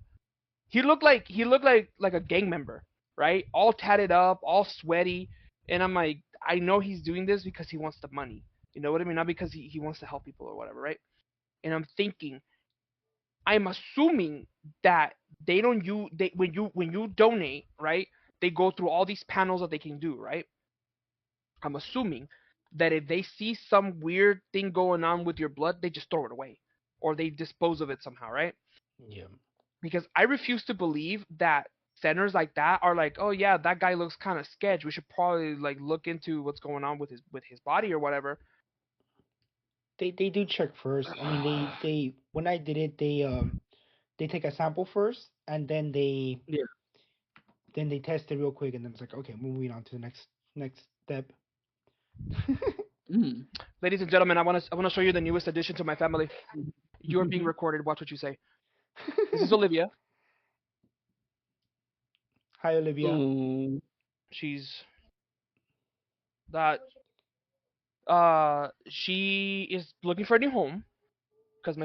He looked like a gang member, right? All tatted up, all sweaty, and I'm like, I know he's doing this because he wants the money. You know what I mean? Not because he wants to help people or whatever, right? And I'm thinking, I'm assuming that they don't you they when you donate, right? They go through all these panels that they can do, right? I'm assuming that if they see some weird thing going on with your blood, they just throw it away or they dispose of it somehow, right? Yeah. Because I refuse to believe that centers like that are like, oh yeah, that guy looks kind of sketch. We should probably like look into what's going on with his body or whatever. They do check first. I mean, they when I did it, they take a sample first, and Yeah. then they test it real quick, and then it's like, okay, moving on to the next step. Mm. Ladies and gentlemen, I want to show you the newest addition to my family. You're being recorded. Watch what you say. This is Olivia. Hi, Olivia. Ooh. She's that she is looking for a new home because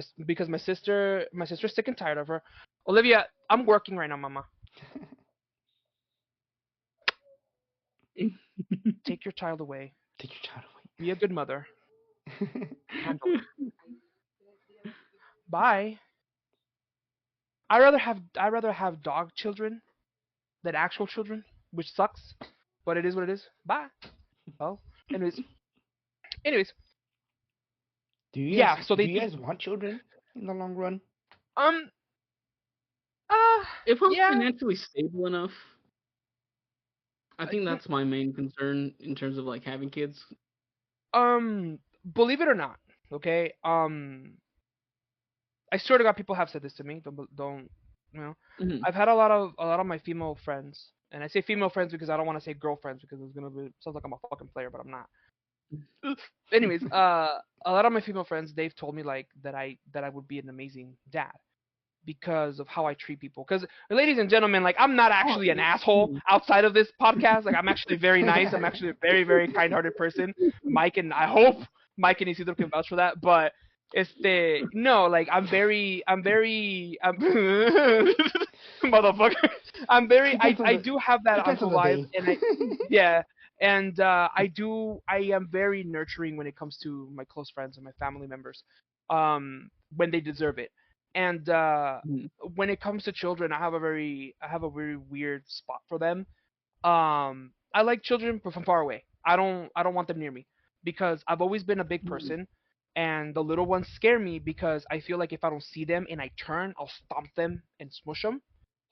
my sister's sick and tired of her. Olivia, I'm working right now, mama. Take your child away. Take your child Be a good mother. away. Handle it. Bye. I rather have dog children than actual children, which sucks, but it is what it is. Bye. Oh, anyways, anyways, yeah. So Do they you think, guys want children in the long run? um, uh, If I'm yeah, financially stable enough, I think you that's my main concern in terms of like having kids. believe it or not, okay. I swear to God, people have said this to me. Don't, you know. Mhm. I've had a lot of my female friends, and I say female friends because I don't want to say girlfriends because it's gonna be sounds like I'm a fucking player, but I'm not. Anyways, a lot of my female friends, they've told me like that I would be an amazing dad because of how I treat people. Because, ladies and gentlemen, like I'm not Oh, actually an asshole outside of this podcast. Like I'm actually very nice. I'm actually a very very kind-hearted person. I hope Mike and Isidro can vouch for that. But no, like I'm motherfucker. Depends on I the do have that depends on uncle the vibe, day. and yeah, and I am very nurturing when it comes to my close friends and my family members, when they deserve it. And Mhm. when it comes to children, I have a very weird spot for them. I like children, but from far away. I don't want them near me because I've always been a big Mhm. person, and the little ones scare me because I feel like if I don't see them and I turn, I'll stomp them and smush them.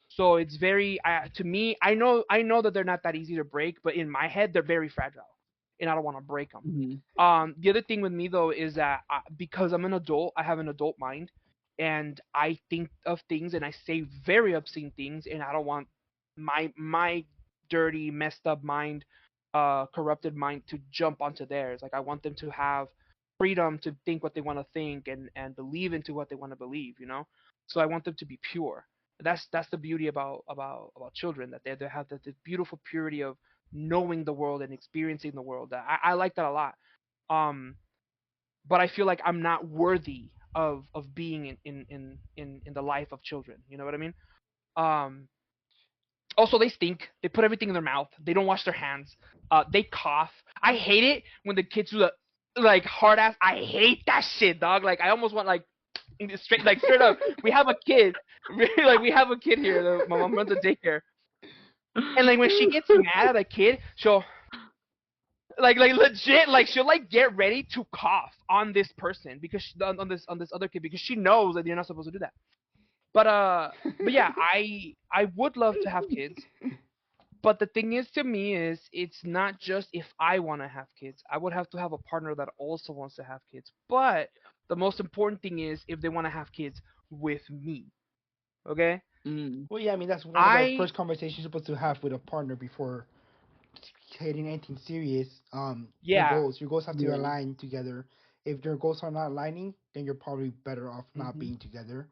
So it's very to me. I know that they're not that easy to break, but in my head they're very fragile, and I don't want to break them. Mhm. The other thing with me though is that because I'm an adult, I have an adult mind, and I think of things and I say very obscene things, and I don't want my dirty, messed up mind corrupted mind to jump onto theirs. Like I want them to have freedom to think what they want to think and believe into what they want to believe. So I want them to be pure. That's the beauty about children, that they have the beautiful purity of knowing the world and experiencing the world. I like that a lot. Um, but I feel like I'm not worthy of being in the life of children. You know what I mean? Um, Also, they stink. They put everything in their mouth. They don't wash their hands. They cough. I hate it when the kids do the like hard ass. I hate that shit, dog. Like I almost want straight up. We have a kid. Like we have a kid here. My mom runs a daycare, and like when she gets mad at a kid, she'll like legit she'll get ready to cough on this person because on this other kid because she knows that you're not supposed to do that. But yeah, I would love to have kids. But the thing is, to me, is it's not just if I want to have kids. I would have to have a partner that also wants to have kids. But the most important thing is if they want to have kids with me. Okay? Mm. Well, yeah, I mean that's one of the I first conversations you're supposed to have with a partner before hitting anything serious. Yeah. Your goals have to Yeah. align together. If your goals are not aligning, then you're probably better off not Mhm. being together.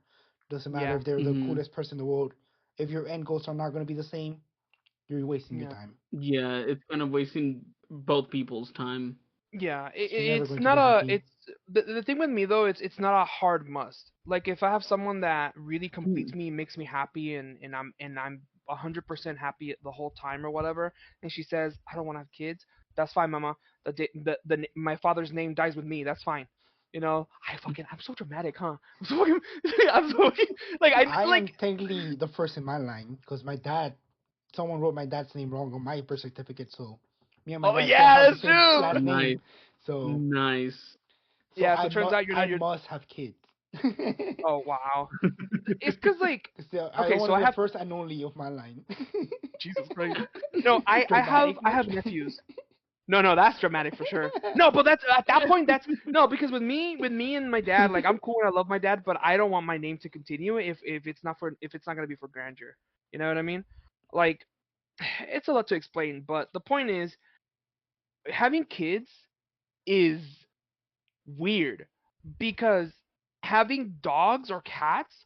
Doesn't matter Yeah. if they're the Mhm. coolest person in the world. If your end goals are not going to be the same, you're wasting your Yeah. time. Yeah, it's kind of wasting both people's time. Yeah. You're never It's going to not be a happy. it's the thing with me though. It's not a hard must. Like if I have someone that really completes Mm. me, makes me happy, and I'm 100% happy the whole time or whatever, and she says I don't want to have kids. That's fine, mama. My father's name dies with me. That's fine. I'm so dramatic, huh? I'm so fucking, I'm so like I I am like. technically the first in my line because my dad, someone wrote my dad's name wrong on my birth certificate, so me and my Oh dad still yeah, have the that's same true. last name. Nice. So Nice. so Yeah, so it turns out I you're. must have kids. Oh wow. It's cause like So I okay, don't want so to I be the have first and only of my line. Jesus Christ. No, I have Dramatic I much? have nephews. No, that's dramatic for sure. No, but that's at that point that's no because with me and my dad, like I'm cool and I love my dad, but I don't want my name to continue if it's not gonna be for grandeur. You know what I mean? Like it's a lot to explain, but the point is having kids is weird because having dogs or cats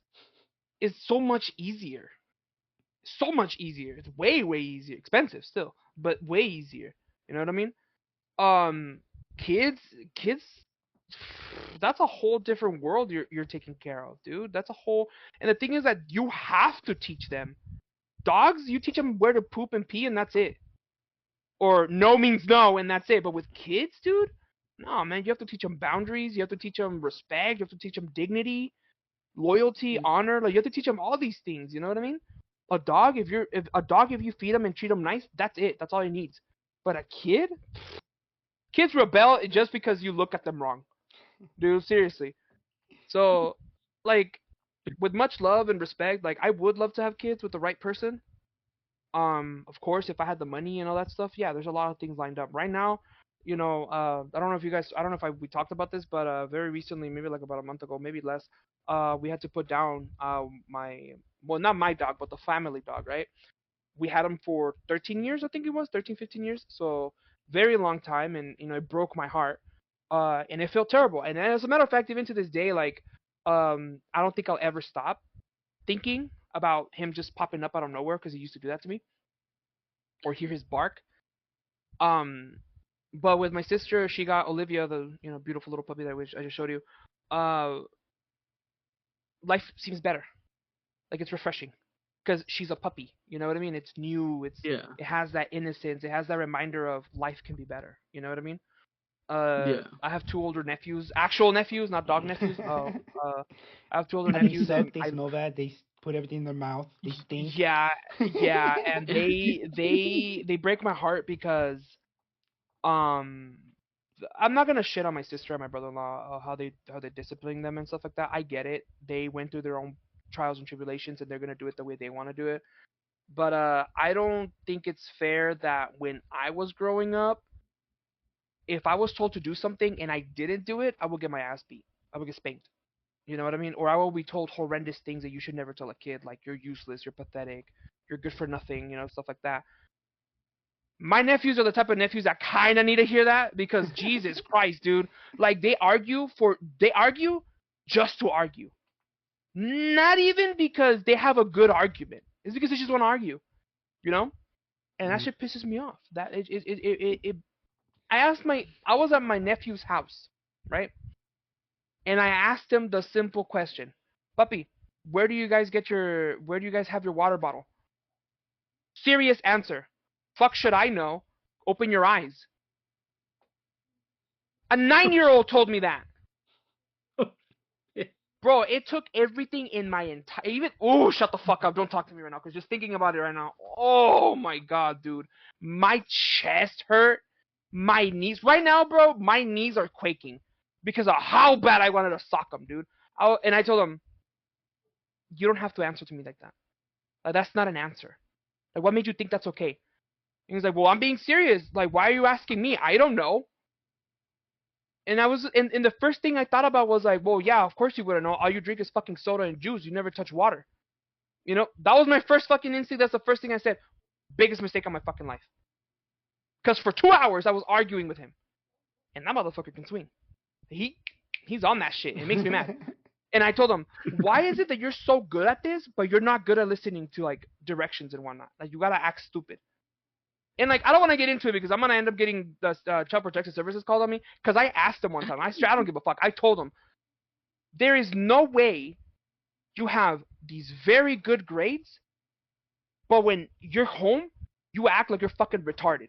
is so much easier. So much easier. It's way easier. Expensive still, but way easier. You know what I mean? Um, kids, that's a whole different world you're taking care of, dude. That's a whole. And the thing is that you have to teach them. Dogs, you teach them where to poop and pee, and that's it. Or no means no, and that's it. But with kids, dude, no, man, you have to teach them boundaries. You have to teach them respect. You have to teach them dignity, loyalty, honor. Like you have to teach them all these things. You know what I mean? If you feed them and treat them nice, that's it. That's all he needs. But a kid, kids rebel just because you look at them wrong, dude. Seriously. So, like, with much love and respect, like I would love to have kids with the right person. Of course, if I had the money and all that stuff, yeah, there's a lot of things lined up. Right now, I don't know if you guys, I don't know if we talked about this, but very recently, maybe like about a month ago, maybe less, we had to put down well, not my dog, but the family dog, right? We had him for 13 years, I think it was 13, 15 years, so very long time, and it broke my heart, and it felt terrible. And as a matter of fact, even to this day, like, I don't think I'll ever stop thinking about him just popping up out of nowhere because he used to do that to me or hear his bark. Um, but with my sister, she got Olivia, the beautiful little puppy that I just showed you. Uh, Life seems better. Like it's refreshing because she's a puppy. You know what I mean? It's new. Yeah. It has that innocence. It has that reminder of life can be better. You know what I mean? Yeah. I have two older nephews, actual nephews, not dog nephews. I have two older And they nephews, suck. and They I smell bad. They put everything in their mouth. They stink. yeah, yeah, and they break my heart because um I'm not gonna shit on my sister and my brother-in-law how they discipline them and stuff like that. I get it. They went through their own trials and tribulations, and they're gonna do it the way they want to do it. But I don't think it's fair that when I was growing up, if I was told to do something and I didn't do it, I would get my ass beat. I would get spanked. You know what I mean? Or I will be told horrendous things that you should never tell a kid, like you're useless, you're pathetic, you're good for nothing, stuff like that. My nephews are the type of nephews that kind of need to hear that because Jesus Christ, dude. Like they argue just to argue. Not even because they have a good argument. It's because they just want to argue, you know? And that shit pisses me off. That it I was at my nephew's house, right? And I asked him the simple question. Puppy, where do you guys have your water bottle? Serious answer. Fuck should I know? Open your eyes. A 9-year-old told me that. Bro, it took everything in my entire shut the fuck up. Don't talk to me right now, because just thinking about it right now, oh my god, dude. My chest hurt. My knees. Right now, bro, my knees are quaking because of how bad I wanted to sock him, dude. And I told him, you don't have to answer to me like that. That's not an answer. Like, what made you think that's okay? And he's like, well, I'm being serious. Like, why are you asking me? I don't know. And the first thing I thought about was like, well, yeah, of course you wouldn't know. All you drink is fucking soda and juice. You never touch water. You know, that was my first fucking instinct. That's the first thing I said. Biggest mistake of my fucking life. Because for 2 hours I was arguing with him, and that motherfucker can swing. He's on that shit. It makes me mad. And I told him, why is it that you're so good at this, but you're not good at listening to like directions and whatnot? Like you gotta act stupid. And like I don't want to get into it because I'm gonna end up getting the Child Protective Services called on me. Because I asked him one time. I don't give a fuck. I told him, there is no way you have these very good grades, but when you're home, you act like you're fucking retarded.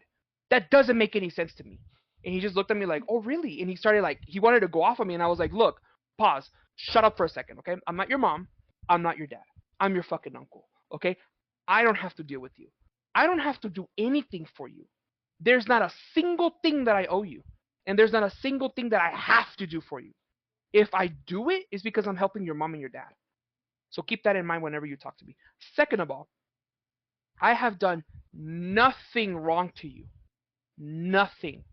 That doesn't make any sense to me. And he just looked at me like, oh really? And he started like, he wanted to go off on me, and I was like, look, pause, shut up for a second, okay? I'm not your mom. I'm not your dad. I'm your fucking uncle, okay? I don't have to deal with you. I don't have to do anything for you. There's not a single thing that I owe you. And there's not a single thing that I have to do for you. If I do it, it's because I'm helping your mom and your dad. So keep that in mind whenever you talk to me. Second of all, I have done nothing wrong to you. Nothing.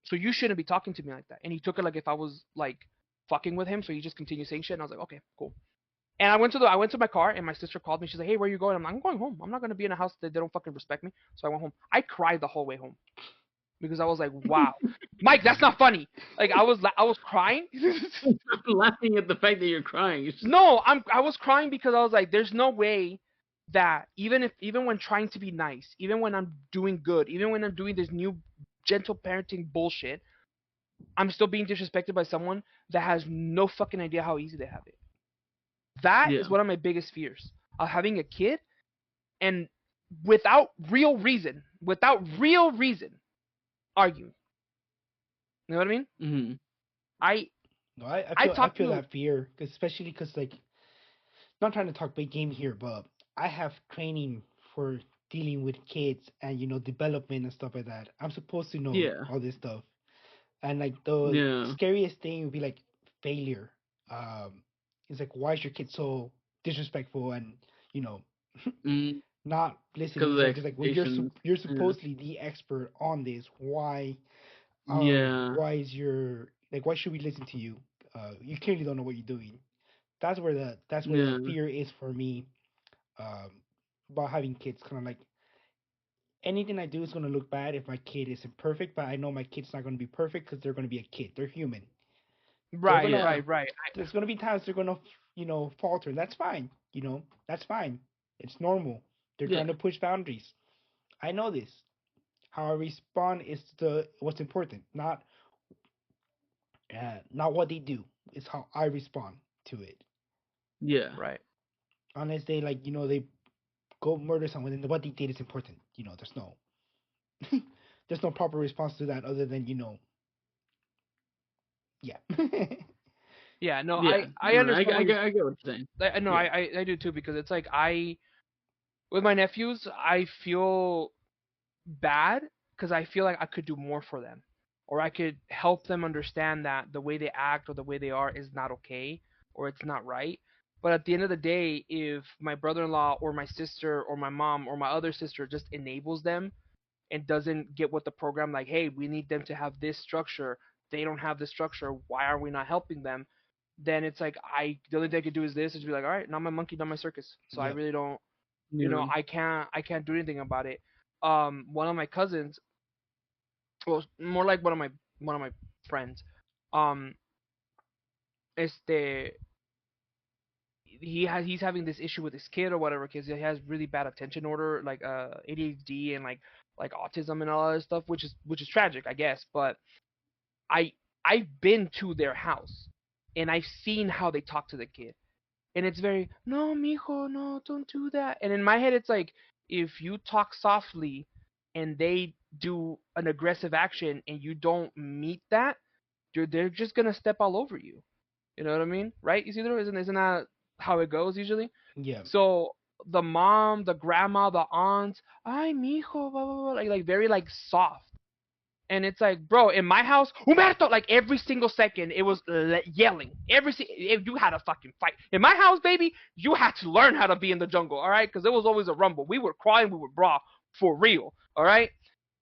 So you shouldn't be talking to me like that. And he took it like if I was like fucking with him, so he just continued saying shit, and I was like, okay, cool. And I went to my car, and my sister called me. She's like, hey, where are you going? I'm like, I'm going home. I'm not going to be in a house that they don't fucking respect me. So I went home. I cried the whole way home. Because I was like, wow. Mike, that's not funny. Like, I was crying. I'm laughing at the fact that you're crying. No, I was crying because I was like, there's no way that even when trying to be nice, even when I'm doing good, even when I'm doing this new gentle parenting bullshit, I'm still being disrespected by someone that has no fucking idea how easy they have it. That is one of my biggest fears of having a kid, and without real reason, arguing. You know what I mean? Mm-hmm. I feel that fear, especially because like, not trying to talk big game here, but I have training for dealing with kids and development and stuff like that. I'm supposed to know all this stuff, and like the scariest thing would be like failure. It's like, why is your kid so disrespectful and not listening? Just like, well, you're supposedly the expert on this. Why? Why is why should we listen to you? You clearly don't know what you're doing. That's where the fear is for me. About having kids, kind of like anything I do is gonna look bad if my kid isn't perfect. But I know my kid's not gonna be perfect because they're gonna be a kid. They're human. Right. There's gonna be times they're gonna falter. That's fine. That's fine. It's normal. They're trying to push boundaries. I know this. How I respond is what's important, not what they do. It's how I respond to it. Yeah. Right. Unless they they go murder someone, then what they did is important. There's no there's no proper response to that other than yeah. Yeah. No, I understand. I get what you're saying. I do too, because it's like with my nephews, I feel bad because I feel like I could do more for them, or I could help them understand that the way they act or the way they are is not okay, or it's not right. But at the end of the day, if my brother-in-law or my sister or my mom or my other sister just enables them and doesn't get what the program, like, hey, we need them to have this structure, they don't have this structure, why are we not helping them? Then it's like, the only thing I could do is this, is be like, all right, not my monkey, not my circus. So I really don't, I can't do anything about it. one of my cousins, well, more like one of my friends, um, este, he's having this issue with his kid or whatever because he has really bad attention order, like ADHD and like autism and all that stuff, which is tragic, I guess. But I I've been to their house and I've seen how they talk to the kid, and it's very no, mijo, no, don't do that. And in my head, it's like if you talk softly and they do an aggressive action and you don't meet that, they're just gonna step all over you. You know what I mean? Right, Isidro? Isn't that how it goes usually? Yeah. So the mom, the grandma, the aunt, ay, mijo, blah, blah, blah, like very like soft. And it's like, bro, in my house, Humberto, like every single second, it was yelling. You had a fucking fight. In my house, baby, you had to learn how to be in the jungle, all right? Because it was always a rumble. We were crying, we were brawl, for real, all right?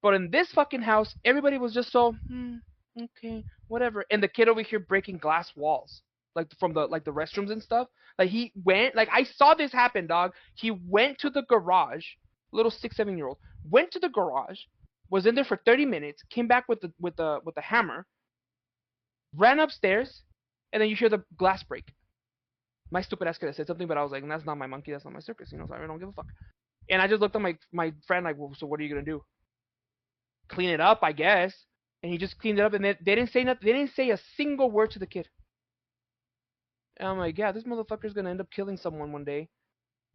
But in this fucking house, everybody was just so, okay, whatever. And the kid over here breaking glass walls, like from the restrooms and stuff. Like he went, like I saw this happen, dog. He went to the garage, little 6, 7 year old, went to the garage, was in there for 30 minutes, came back with the hammer, ran upstairs, and then you hear the glass break. My stupid ass could have said something, but I was like, that's not my monkey, that's not my circus, so I don't give a fuck. And I just looked at my friend like, well, so what are you gonna do? Clean it up, I guess. And he just cleaned it up, and they didn't say nothing. They didn't say a single word to the kid. And I'm like, yeah, this motherfucker's gonna end up killing someone one day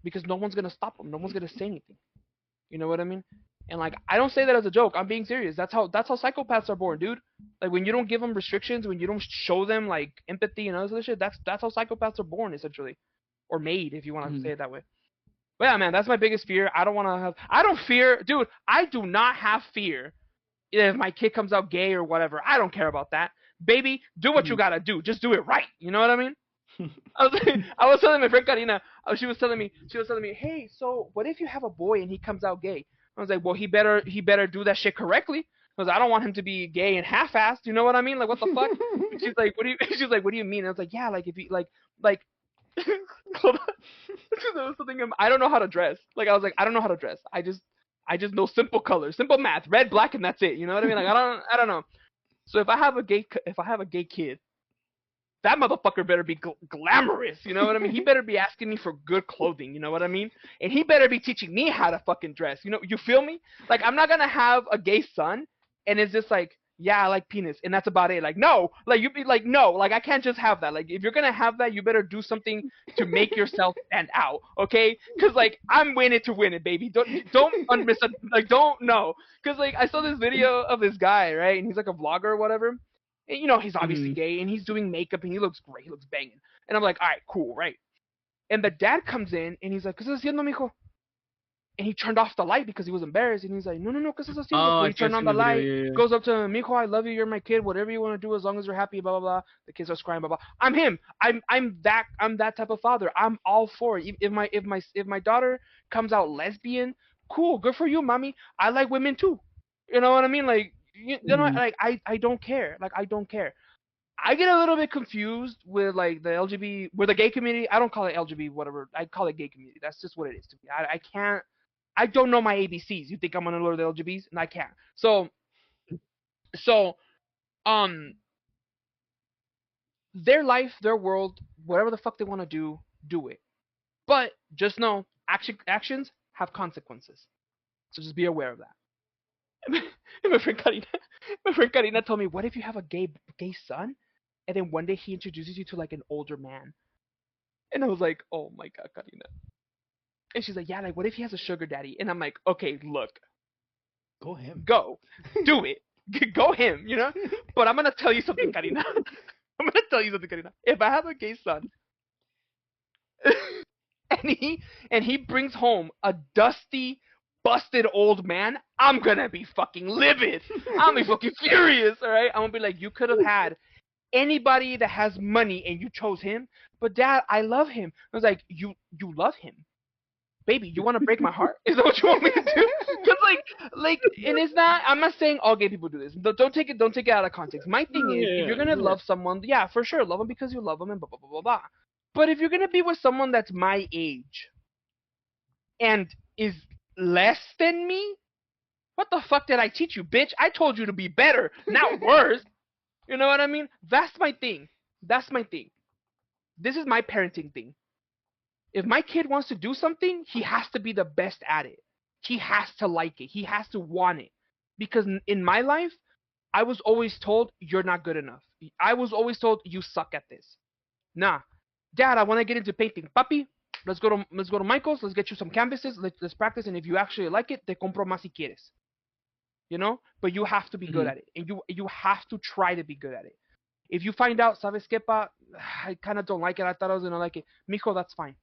because no one's gonna stop him. No one's gonna say anything. You know what I mean? And like, I don't say that as a joke. I'm being serious. That's how psychopaths are born, dude. Like when you don't give them restrictions, when you don't show them like empathy and other shit, that's how psychopaths are born essentially, or made if you want to say it that way. But yeah, man, that's my biggest fear. I don't fear, dude. I do not have fear if my kid comes out gay or whatever. I don't care about that. Baby, do what you gotta do. Just do it right. You know what I mean? I was telling my friend Karina, she was telling me, hey, so what if you have a boy and he comes out gay? I was like, well, he better do that shit correctly, because I don't want him to be gay and half-assed. You know what I mean? Like, what the fuck? She's like, what do you mean? And I was like, yeah, like if he like. Hold on. There was something I don't know how to dress. Like I was like, I don't know how to dress. I just know simple colors, simple math, red, black, and that's it. You know what I mean? Like I don't know. So if I have a gay kid, that motherfucker better be glamorous, you know what I mean? He better be asking me for good clothing, you know what I mean? And he better be teaching me how to fucking dress, you feel me? Like, I'm not gonna have a gay son, and it's just like, yeah, I like penis, and that's about it. Like, no, like, you'd be like, no, like, I can't just have that. Like, if you're gonna have that, you better do something to make yourself stand out, okay? Because, like, I'm in it to win it, baby. Don't no. Because, like, I saw this video of this guy, right? And he's like a vlogger or whatever. And, he's obviously gay, and he's doing makeup, and he looks great. He looks banging. And I'm like, all right, cool, right? And the dad comes in, and he's like, ¿qué estás haciendo, mijo? And he turned off the light because he was embarrassed. And he's like, no, ¿qué estás haciendo? So he turned on the light, goes up to him, mijo, I love you, you're my kid, whatever you want to do, as long as you're happy, blah, blah, blah. The kid starts crying, blah, blah. I'm him. I'm that type of father. I'm all for it. If my daughter comes out lesbian, cool, good for you, mommy. I like women too. You know what I mean? Like, like I don't care. Like I don't care. I get a little bit confused with like the LGBT, with the gay community. I don't call it LGBT, whatever. I call it gay community. That's just what it is to me. I can't. I don't know my ABCs. You think I'm gonna learn the LGBTs? And I can't. So, their life, their world, whatever the fuck they want to do it. But just know, actions have consequences. So just be aware of that. my friend Karina told me, what if you have a gay son, and then one day he introduces you to like an older man? And I was like, oh my god, Karina. And she's like, yeah, like what if he has a sugar daddy? And I'm like, okay, look, go him, go, do it, go him, But I'm gonna tell you something, Karina. If I have a gay son, and he brings home a dusty, busted old man, I'm gonna be fucking livid. I'm gonna be fucking furious, alright? I'm gonna be like, you could have had anybody that has money and you chose him, but dad, I love him. I was like, you love him? Baby, you want to break my heart? Is that what you want me to do? Because like, and it's not, I'm not saying all gay people do this. Don't take it out of context. My thing is, if you're gonna love someone, yeah, for sure, love them because you love them and blah, blah, blah, blah, blah. But if you're gonna be with someone that's my age and is less than me, What the fuck did I teach you, bitch? I told you to be better, not worse. You know what I mean? That's my thing. That's my thing. This is my parenting thing. If my kid wants to do something, he has to be the best at it. He has to like it. He has to want it. Because in my life, I was always told you're not good enough. I was always told you suck at this. Nah, Dad, I want to get into painting. Papi, let's go to Michael's. Let's get you some canvases. Let's practice. And if you actually like it, te compro más si quieres. You know, but you have to be good Mhm. at it, and you have to try to be good at it. If you find out, sabes qué, pa, I kind of don't like it. I thought I was gonna like it, mijo. That's fine.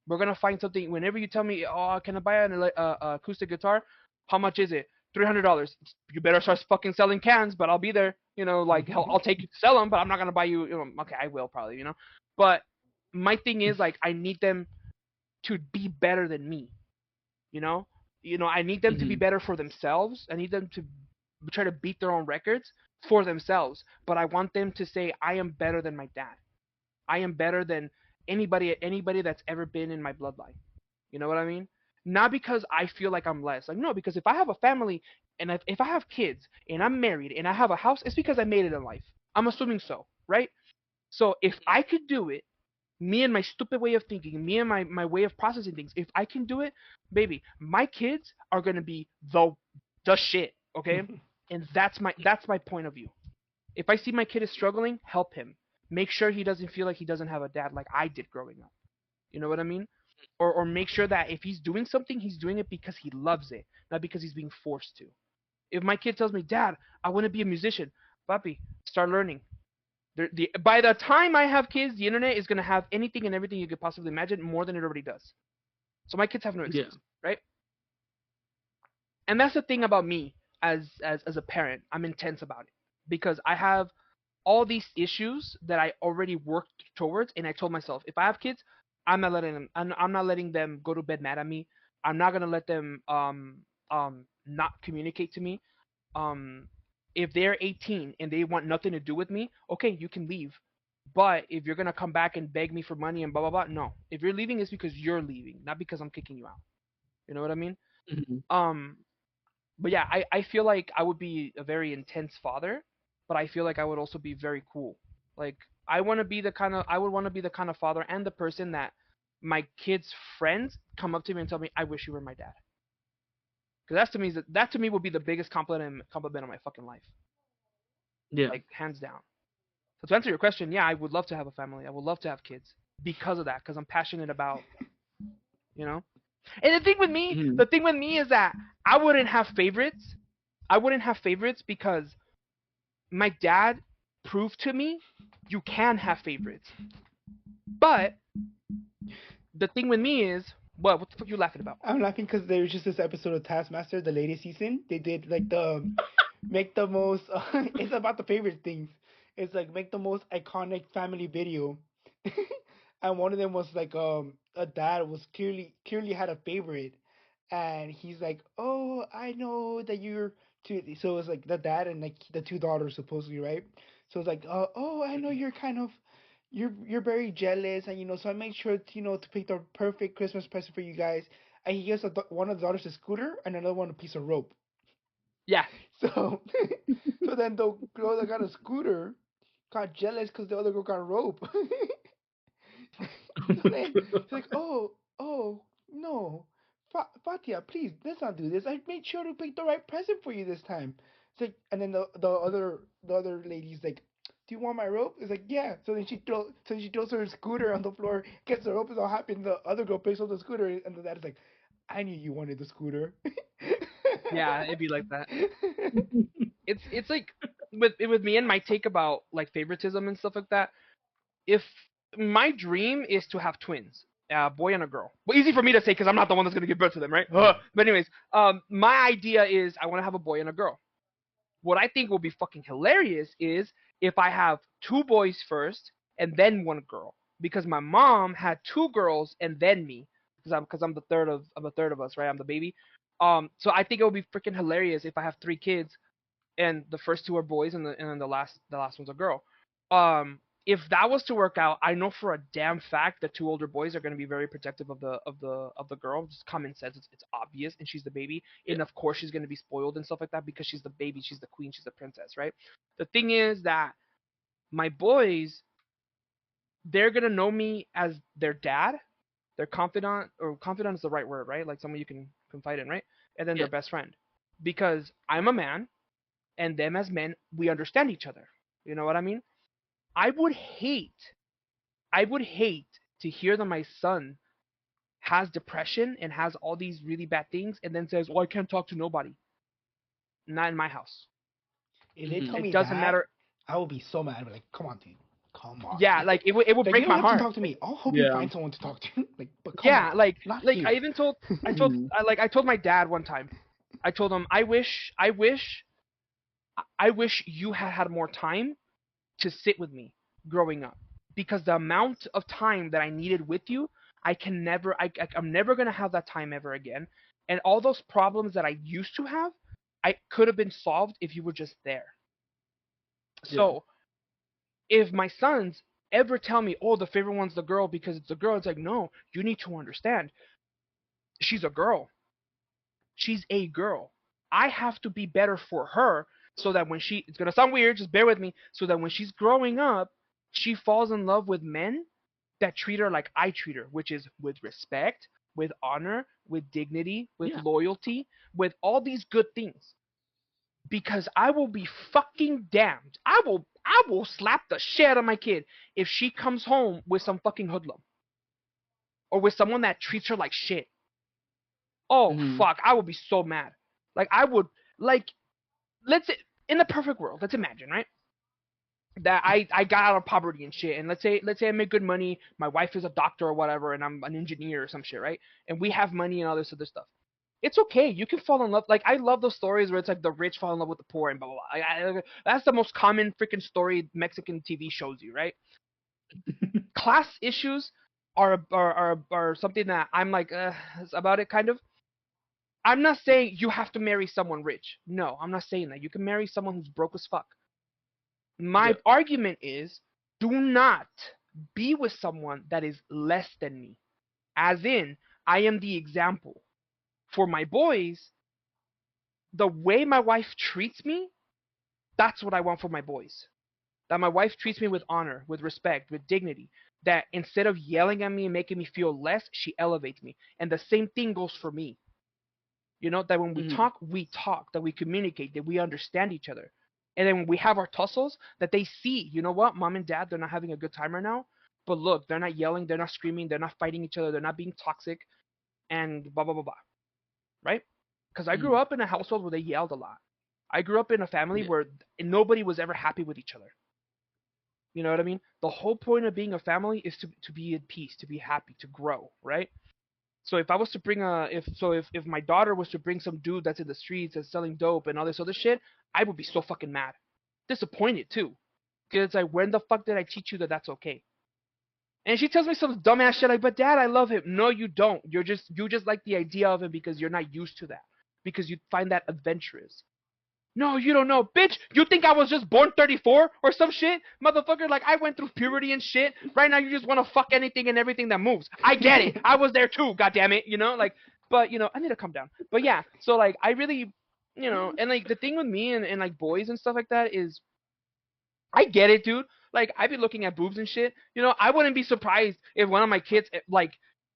We're gonna find something. Whenever you tell me, oh, can I buy an acoustic guitar? How much is it? $300. You better start fucking selling cans, but I'll be there. You know, like I'll take you to sell them, but I'm not gonna buy you. Okay, I will probably. But my thing is like I need them to be better than me. You know, I need them to be Mhm. better for themselves. I need them to try to beat their own records for themselves. But I want them to say, I am better than my dad. I am better than anybody that's ever been in my bloodline. You know what I mean? Not because I feel like I'm less. Like no, because if I have a family and if I have kids and I'm married and I have a house, it's because I made it in life. I'm assuming so, right? So if I could do it, me and my stupid way of thinking, me and my way of processing things, if I can do it, baby, my kids are gonna be the shit, okay? And that's my point of view. If I see my kid is struggling, help him. Make sure he doesn't feel like he doesn't have a dad like I did growing up. You know what I mean? Or make sure that if he's doing something, he's doing it because he loves it, not because he's being forced to. If my kid tells me, Dad, I want to be a musician, papi, start learning. By the time I have kids, the internet is going to have anything and everything you could possibly imagine more than it already does. So my kids have no Yeah. excuse, right? And that's the thing about me as a parent. I'm intense about it because I have all these issues that I already worked towards, and I told myself, if I have kids, I'm not letting them go to bed mad at me. I'm not gonna let them not communicate to me. Um, if they're 18 and they want nothing to do with me, okay, you can leave. But if you're gonna come back and beg me for money and blah blah blah, no. If you're leaving, it's because you're leaving, not because I'm kicking you out. You know what I mean? Mhm. Um, but yeah, I feel like I would be a very intense father, but I feel like I would also be very cool. Like I would want to be the kind of father and the person that my kids' friends come up to me and tell me, "I wish you were my dad." Because that to me would be the biggest compliment of my fucking life, Yeah. like hands down. So to answer your question, yeah, I would love to have a family. I would love to have kids because of that. Because I'm passionate about, you know. And Mhm. the thing with me is that I wouldn't have favorites. I wouldn't have favorites because my dad proved to me you can have favorites. But the thing with me is, what the fuck are you laughing about? I'm laughing because there was just this episode of Taskmaster, the latest season. They did like the make the most. It's about the favorite things. It's like make the most iconic family video, and one of them was like a dad was clearly had a favorite, and he's like, oh, I know that you're two. So it's like the dad and like the two daughters supposedly, right? So it's like, oh, I know you're kind of you're very jealous, and so I made sure to, to pick the perfect Christmas present for you guys. And he gives one of the daughters a scooter and another one a piece of rope. Yeah, So so then the girl that got a scooter got jealous because the other girl got a rope. So then she's like, oh no, Fatia, please let's not do this. I made sure to pick the right present for you this time. It's like, and then the other lady's like, do you want my rope? It's like, yeah. So then she throws her scooter on the floor, gets the rope, is all happy, and the other girl picks up the scooter, and the dad is like, I knew you wanted the scooter. yeah, it'd be like that. It's like with me and my take about like favoritism and stuff like that. If my dream is to have twins, a boy and a girl. Well, easy for me to say because I'm not the one that's gonna give birth to them, right? Yeah. But anyways, my idea is I want to have a boy and a girl. What I think will be fucking hilarious is if I have two boys first and then one girl, because my mom had two girls and then me, because I'm the third of us, right? I'm the baby. So I think it would be freaking hilarious if I have 3 kids and the first 2 are boys and then the last one's a girl. Um, if that was to work out, I know for a damn fact the two older boys are going to be very protective of the girl. Just common sense, it's obvious, and she's the baby, Yeah. and of course she's going to be spoiled and stuff like that because she's the baby, she's the queen, she's the princess, right? The thing is that my boys, they're going to know me as their dad, their confidant, or confidant is the right word, right? Like someone you can confide in, right? And then Yeah. their best friend, because I'm a man, and them as men, we understand each other. You know what I mean? I would hate I would hate to hear that my son has depression and has all these really bad things and then says, "Oh, I can't talk to nobody." Not in my house. If they tell It me doesn't that, matter. I will be so mad. I'll be like, come on, dude. Come on. Yeah, like it would Like, you break don't my have to heart. talk to me. I'll help Yeah. you find someone to talk to. Like, but come Yeah, on. Not like here. I even told I told my dad one time. I told him, I wish you had more time to sit with me growing up, because the amount of time that I needed with you, I'm never gonna have that time ever again. And all those problems that I used to have, I could have been solved if you were just there. Yeah. So if my sons ever tell me, "Oh, the favorite one's the girl because it's a girl," it's like, no, you need to understand, she's a girl. She's a girl. I have to be better for her so that when it's gonna sound weird, just bear with me, so that when she's growing up, she falls in love with men that treat her like I treat her, which is with respect, with honor, with dignity, with Yeah. loyalty, with all these good things. Because I will be fucking damned. I will slap the shit out of my kid if she comes home with some fucking hoodlum or with someone that treats her like shit. Oh Mhm. fuck, I would be so mad. Like I would like let's in the perfect world, let's imagine, right? That I got out of poverty and shit, and let's say I make good money, my wife is a doctor or whatever, and I'm an engineer or some shit, right? And we have money and all this other stuff. It's okay. You can fall in love. Like I love those stories where it's like the rich fall in love with the poor and blah blah blah. That's the most common freaking story Mexican TV shows you, right? Class issues are something that I'm like about it kind of. I'm not saying you have to marry someone rich. No, I'm not saying that. You can marry someone who's broke as fuck. My Yeah. argument is, do not be with someone that is less than me. As in, I am the example. For my boys, the way my wife treats me, that's what I want for my boys. That my wife treats me with honor, with respect, with dignity. That instead of yelling at me and making me feel less, she elevates me. And the same thing goes for me. You know, that when Mhm. we talk, that we communicate, that we understand each other. And then when we have our tussles, that they see, you know what, mom and dad, they're not having a good time right now. But look, they're not yelling, they're not screaming, they're not fighting each other, they're not being toxic, and blah, blah, blah, blah. Right? Because I grew Mhm. up in a household where they yelled a lot. I grew up in a family Yeah. where nobody was ever happy with each other. You know what I mean? The whole point of being a family is to be at peace, to be happy, to grow, right? So if I was to bring if my daughter was to bring some dude that's in the streets that's selling dope and all this other shit, I would be so fucking mad, disappointed too, because it's like, when the fuck did I teach you that that's okay? And she tells me some dumbass shit like, "But dad, I love him." No, you don't. You just like the idea of him because you're not used to that, because you find that adventurous. No, you don't know, bitch. You think I was just born 34 or some shit, motherfucker? Like I went through puberty and shit. Right now, you just want to fuck anything and everything that moves. I get it. I was there too. God damn it. You know, like, but I need to calm down. But yeah, so like, I really, and like the thing with me and like boys and stuff like that is, I get it, dude. Like I be looking at boobs and shit. I wouldn't be surprised if one of my kids like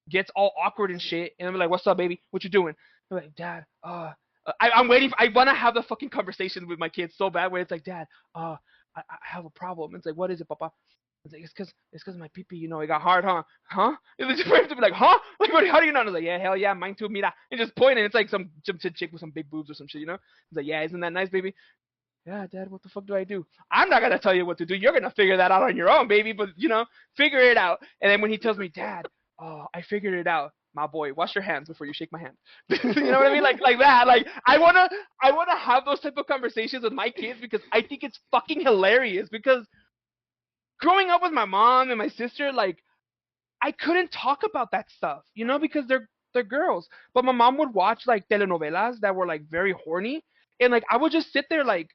gets all awkward and shit, and I'm like, "What's up, baby? What you doing?" I'm like, "Dad, I'm waiting. I want to have the fucking conversation with my kids so bad, where it's like, "Dad, I have a problem." It's like, "What is it, Papa?" It's like, it's cause my pee pee, it got hard, huh? Huh? It's just for him to be like, huh? Like, how do you know? And I was like, yeah, hell yeah, mine too, mira. And just pointing. It's like some chick with some big boobs or some shit, It's like, yeah, isn't that nice, baby? Yeah, Dad, what the fuck do I do? I'm not gonna tell you what to do. You're gonna figure that out on your own, baby. But figure it out. And then when he tells me, "Dad, oh, I figured it out," my boy, wash your hands before you shake my hand. You know what I mean? Like that. Like I wanna have those type of conversations with my kids, because I think it's fucking hilarious. Because growing up with my mom and my sister, like I couldn't talk about that stuff, because they're girls. But my mom would watch like telenovelas that were like very horny, and like I would just sit there like,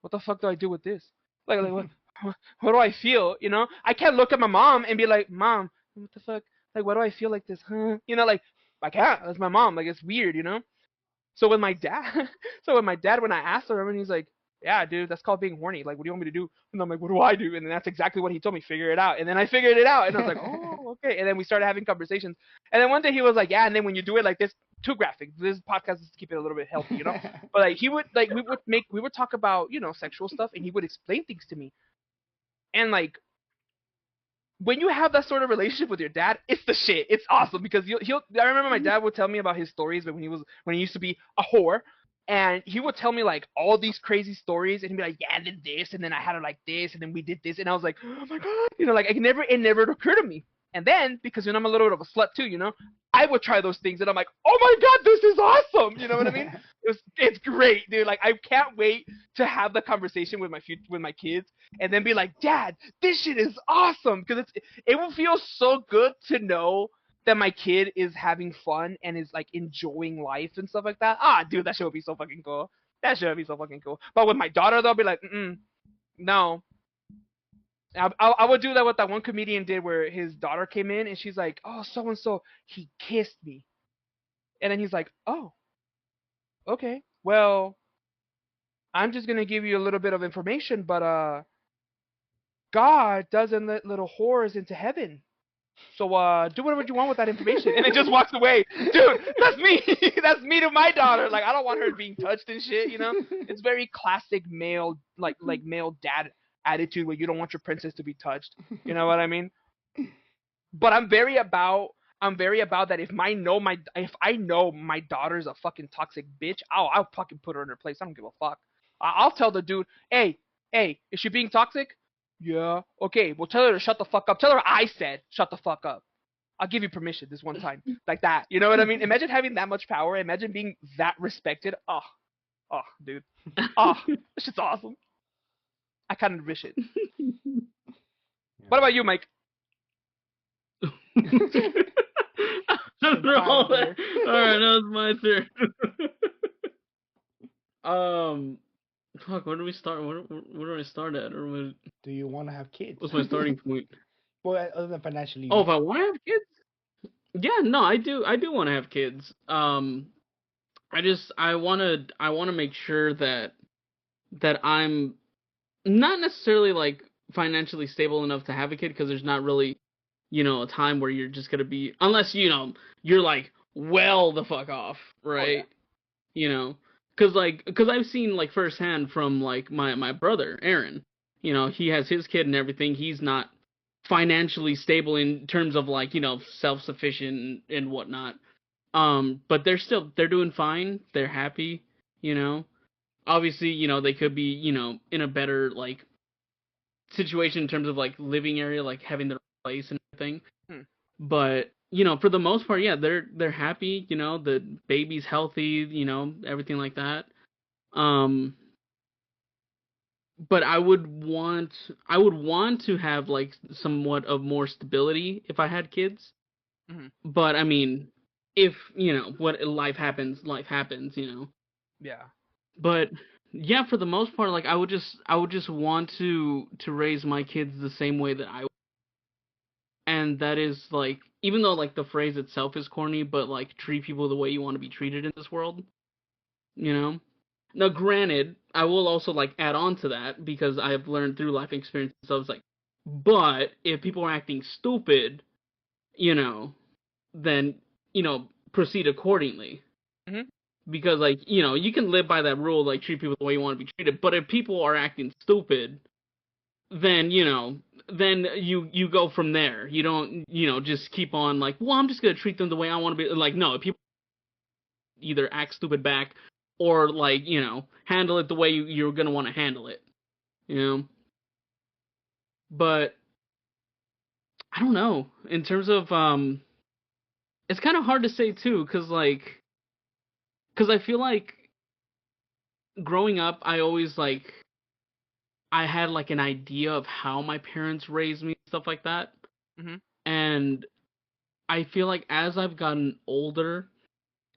what the fuck do I do with this? Like what? what do I feel? You know, I can't look at my mom and be like, Mom, what the fuck? Like, why do I feel like this? Huh? You know, like I can't. That's my mom. Like, it's weird. You know. So with my dad, when I asked him, and he's like, "Yeah, dude, that's called being horny. Like, what do you want me to do?" And I'm like, "What do I do?" And then that's exactly what he told me. Figure it out. And then I figured it out, and I was like, "Oh, okay." And then we started having conversations. And then one day he was like, "Yeah." And then when you do it like this, too graphic. This podcast is to keep it a little bit healthy, you know. But like he would like we would talk about sexual stuff, and he would explain things to me, and like when you have that sort of relationship with your dad, it's the shit. It's awesome because he'll. I remember my dad would tell me about his stories, but when he used to be a whore, and he would tell me like all these crazy stories, and he'd be like, "Yeah, I did this, and then I had it like this, and then we did this," and I was like, "Oh my god," like it never occurred to me. And then because I'm a little bit of a slut too, I would try those things, and I'm like, "Oh my god, this is awesome!" You know what I mean? It's great, dude. Like I can't wait to have the conversation with my kids, and then be like, "Dad, this shit is awesome," because it will feel so good to know that my kid is having fun and is like enjoying life and stuff like that. Ah, dude, that shit would be so fucking cool. That shit would be so fucking cool. But with my daughter, they'll be like, no. I would do that what that one comedian did where his daughter came in and she's like, "Oh, so and so, he kissed me," and then he's like, "Oh, okay, well, I'm just gonna give you a little bit of information, but God doesn't let little whores into heaven. So do whatever you want with that information," and it just walks away. Dude, that's me. That's me to my daughter. Like I don't want her being touched and shit. It's very classic male, like male dad attitude where you don't want your princess to be touched. You know what I mean? But I'm very about that. If I know my daughter's a fucking toxic bitch, I'll fucking put her in her place. I don't give a fuck. I'll tell the dude, hey, is she being toxic? Yeah. Okay, well tell her to shut the fuck up. Tell her I said shut the fuck up. I'll give you permission this one time. Like that. You know what I mean? Imagine having that much power. Imagine being that respected. Oh, dude. Oh, this shit's awesome. I kind of wish it. What about you, Mike? All right, that was my turn. Fuck, where do we start? Where do I start at? Or what, Do you want to have kids? what's my starting point? Well, other than financially. Oh, if I want to have kids? Yeah, no, I do want to have kids. I want to make sure that I'm not necessarily like financially stable enough to have a kid because there's not really, a time where you're just gonna be unless you're like well the fuck off, right? Oh, yeah. Because I've seen like firsthand from like my brother Aaron, he has his kid and everything. He's not financially stable in terms of like self-sufficient and whatnot. But they're doing fine. They're happy. Obviously they could be in a better like situation in terms of like living area, like having their place and everything. But for the most part, yeah, they're happy. The baby's healthy. Everything like that. But I would want to have like somewhat of more stability if I had kids. Mm-hmm. But I mean, if what life happens, Yeah. But yeah, for the most part, like I would just want to raise my kids the same way that I would. And that is like, even though like the phrase itself is corny, but like treat people the way you want to be treated in this world. Now, granted, I will also like add on to that because I have learned through life experiences. I was like, but if people are acting stupid, then proceed accordingly. Mm-hmm. Because like you can live by that rule, like treat people the way you want to be treated. But if people are acting stupid, then then you go from there. You don't just keep on like, well, I'm just gonna treat them the way I want to be. Like, no, people either act stupid back or like handle it the way you're gonna want to handle it. But I don't know. In terms of it's kind of hard to say too, because I feel like growing up, I always like I had like an idea of how my parents raised me, stuff like that. Mm-hmm. And I feel like as I've gotten older,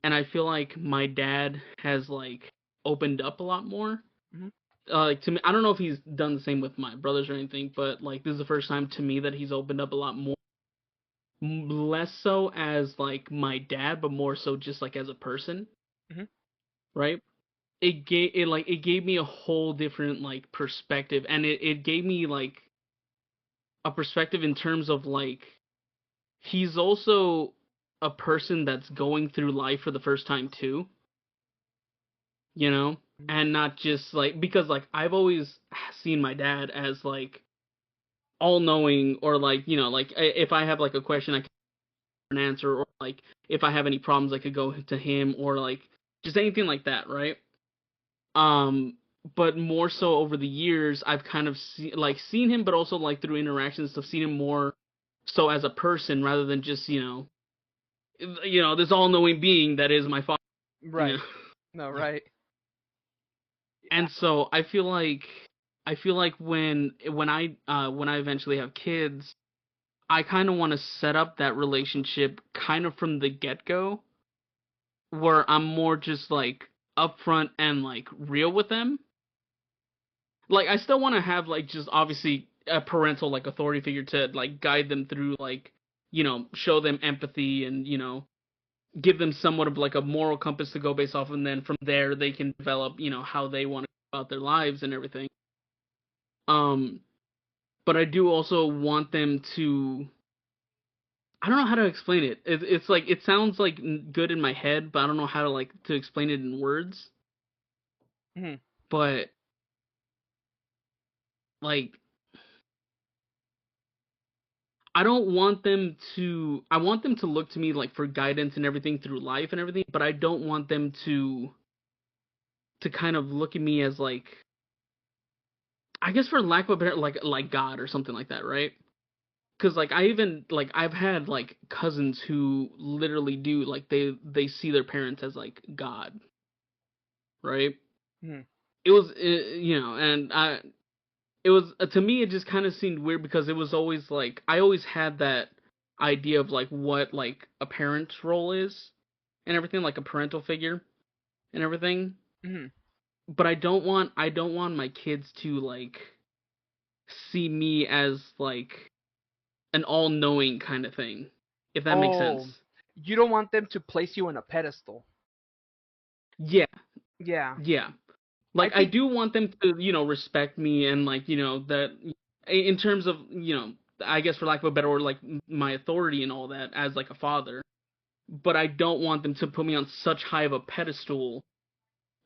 and I feel like my dad has like opened up a lot more. Mm-hmm. like to me, I don't know if he's done the same with my brothers or anything, but like this is the first time to me that he's opened up a lot more, less so as like my dad, but more so just like as a person, Mm-hmm. right? It gave me a whole different like perspective, and it gave me like a perspective in terms of like he's also a person that's going through life for the first time too, you know? And not just like because like I've always seen my dad as like all knowing, or like, you know, like if I have like a question I can an answer, or like if I have any problems I could go to him, or like just anything like that, right? Um but more so over the years I've kind of seen him, but also like through interactions I've seen him more so as a person rather than just, this all-knowing being that is my father, you Right. know. No, right. And so I feel like when I eventually have kids, I kind of want to set up that relationship kind of from the get-go, where I'm more just like upfront and like real with them. Like I still want to have like just obviously a parental like authority figure to like guide them through, like, show them empathy, and give them somewhat of like a moral compass to go based off, and then from there they can develop, how they want to go about their lives and everything. Um, but I do also want them to. I don't know how to explain it. It's like it sounds like good in my head, but I don't know how to like to explain it in words. Mm-hmm. But like I don't want them to. I want them to look to me like for guidance and everything through life and everything, but I don't want them to kind of look at me as like, I guess for lack of a better, like God or something like that, right? Because like I've had like cousins who literally do like they see their parents as like God, right? Mm-hmm. It was and I it was to me it just kind of seemed weird, because it was always like I always had that idea of like what like a parent's role is and everything, like a parental figure and everything. Mm-hmm. But I don't want my kids to like see me as like an all-knowing kind of thing, if that makes sense. Oh, you don't want them to place you on a pedestal. Yeah, Yeah. yeah. I Like I think do want them to, respect me, and like, that in terms of, I guess for lack of a better word, like my authority and all that as like a father. But I don't want them to put me on such high of a pedestal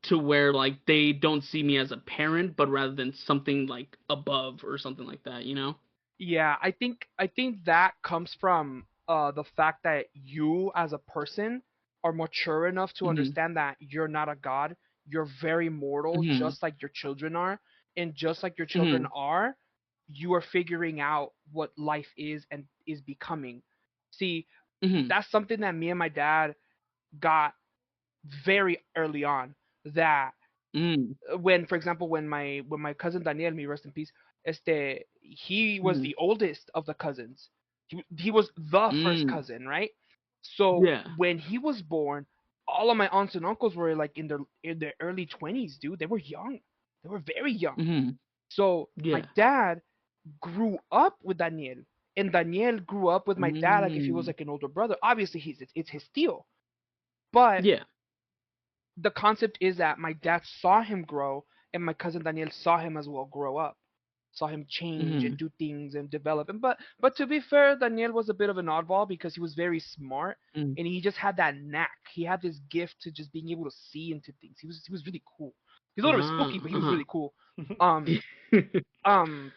to where like they don't see me as a parent, but rather than something like above or something like that, you know? yeah, I think that comes from the fact that you as a person are mature enough to Mhm. understand that you're not a god. You're very mortal, Mhm. just like your children are, and just like your children Mhm. are, you are figuring out what life is and is becoming. See, Mhm. that's something that me and my dad got very early on. That Mhm. when, for example, when my cousin Daniel, may rest in peace, he was Mhm. the oldest of the cousins. He was the first Mhm. cousin, right? So Yeah. when he was born, all of my aunts and uncles were like in their early 20s, dude. They were young. They were very young. Mhm. So my Yeah. dad grew up with Daniel, and Daniel grew up with my dad like if he was Mm. like an older brother. Obviously, it's his deal, but Yeah. the concept is that my dad saw him grow, and my cousin Daniel saw him as well grow up, saw him change and Mhm. do things and develop. And but to be fair, Daniel was a bit of an oddball because he was very smart Mm. and he just had that knack. He had this gift to just being able to see into things. He was really cool. He's a little bit spooky, but he was Uh-huh. really cool. Um um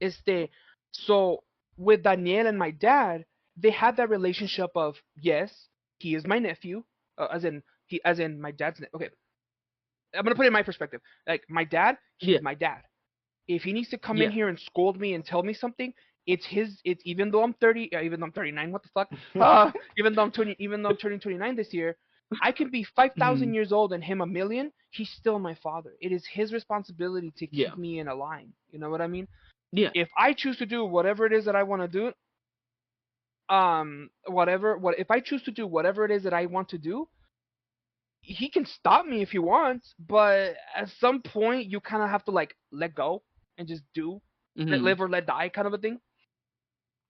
este so with Daniel and my dad, they had that relationship of yes, he is my nephew, as in my dad's okay. I'm gonna put it in my perspective. Like my dad, Yeah. he's my dad. If he needs to come in Yeah. here and scold me and tell me something, it's his. It's even though I'm 30, even though I'm 39. What the fuck? Even though I'm 20, even though I'm turning 29 this year, I can be 5,000 Mhm. years old and him a million. He's still my father. It is his responsibility to Yeah. keep me in a line. You know what I mean? Yeah. If I choose to do whatever it is that I want to do, whatever, what if I choose to do whatever it is that I want to do, he can stop me if he wants, but at some point you kind of have to like let go and just do, let Mhm. live or let die kind of a thing.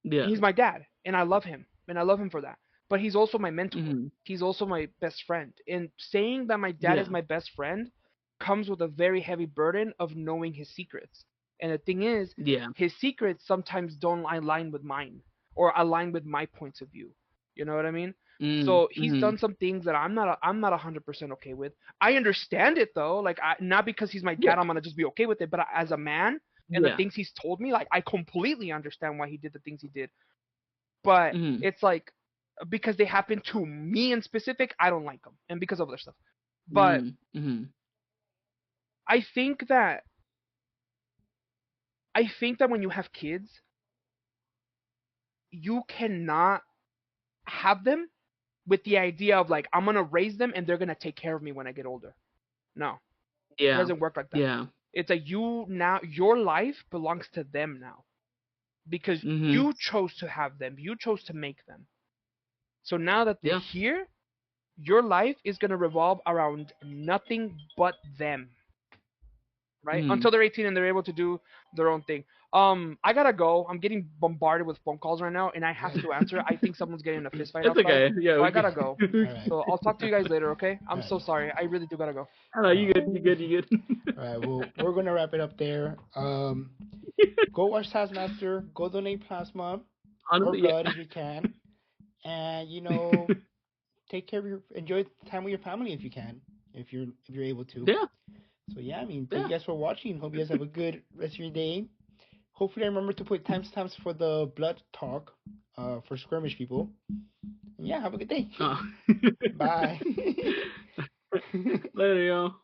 Yeah. He's my dad, and I love him, and I love him for that. But he's also my mentor. Mhm. He's also my best friend. And saying that my dad is Yeah. my best friend comes with a very heavy burden of knowing his secrets. And the thing is, Yeah. his secrets sometimes don't align with mine or align with my points of view. You know what I mean? Mm. So he's Mhm. done some things that I'm not 100% okay with. I understand it though, not because he's my Yeah. dad I'm gonna just be okay with it, but as a man and the Yeah. things he's told me, like I completely understand why he did the things he did. But Mhm. it's like because they happen to me in specific, I don't like them, and because of other stuff. But Mm. Mhm. I think that I think that when you have kids, you cannot have them with the idea of like I'm gonna raise them and they're gonna take care of me when I get older. No, it Yeah. doesn't work like that. Yeah. It's like you now your life belongs to them now because Mhm. you chose to have them, you chose to make them. So now that they're Yeah. here, your life is gonna revolve around nothing but them, right? Mhm. Until they're 18 and they're able to do their own thing. I gotta go. I'm getting bombarded with phone calls right now, and I have to answer. I think someone's getting in a fist fight It's outside, okay. Yeah, so we I can. gotta go. All right. So I'll talk to you guys later, okay? I'm All right. so sorry. I really do gotta go. I know you Uh, good. You good. You good. all right. Well, we're gonna wrap it up there. Go watch Taskmaster. Go donate plasma or Honestly, blood yeah. if you can, and take care of enjoy time with your family if you can, if you're able to. Yeah. So yeah, I mean, thank Yeah. you guys for watching. Hope you guys have a good rest of your day. Hopefully, I remember to put timestamps for the blood talk, for skirmish people. And yeah, have a good day. Oh. Bye. Later, y'all.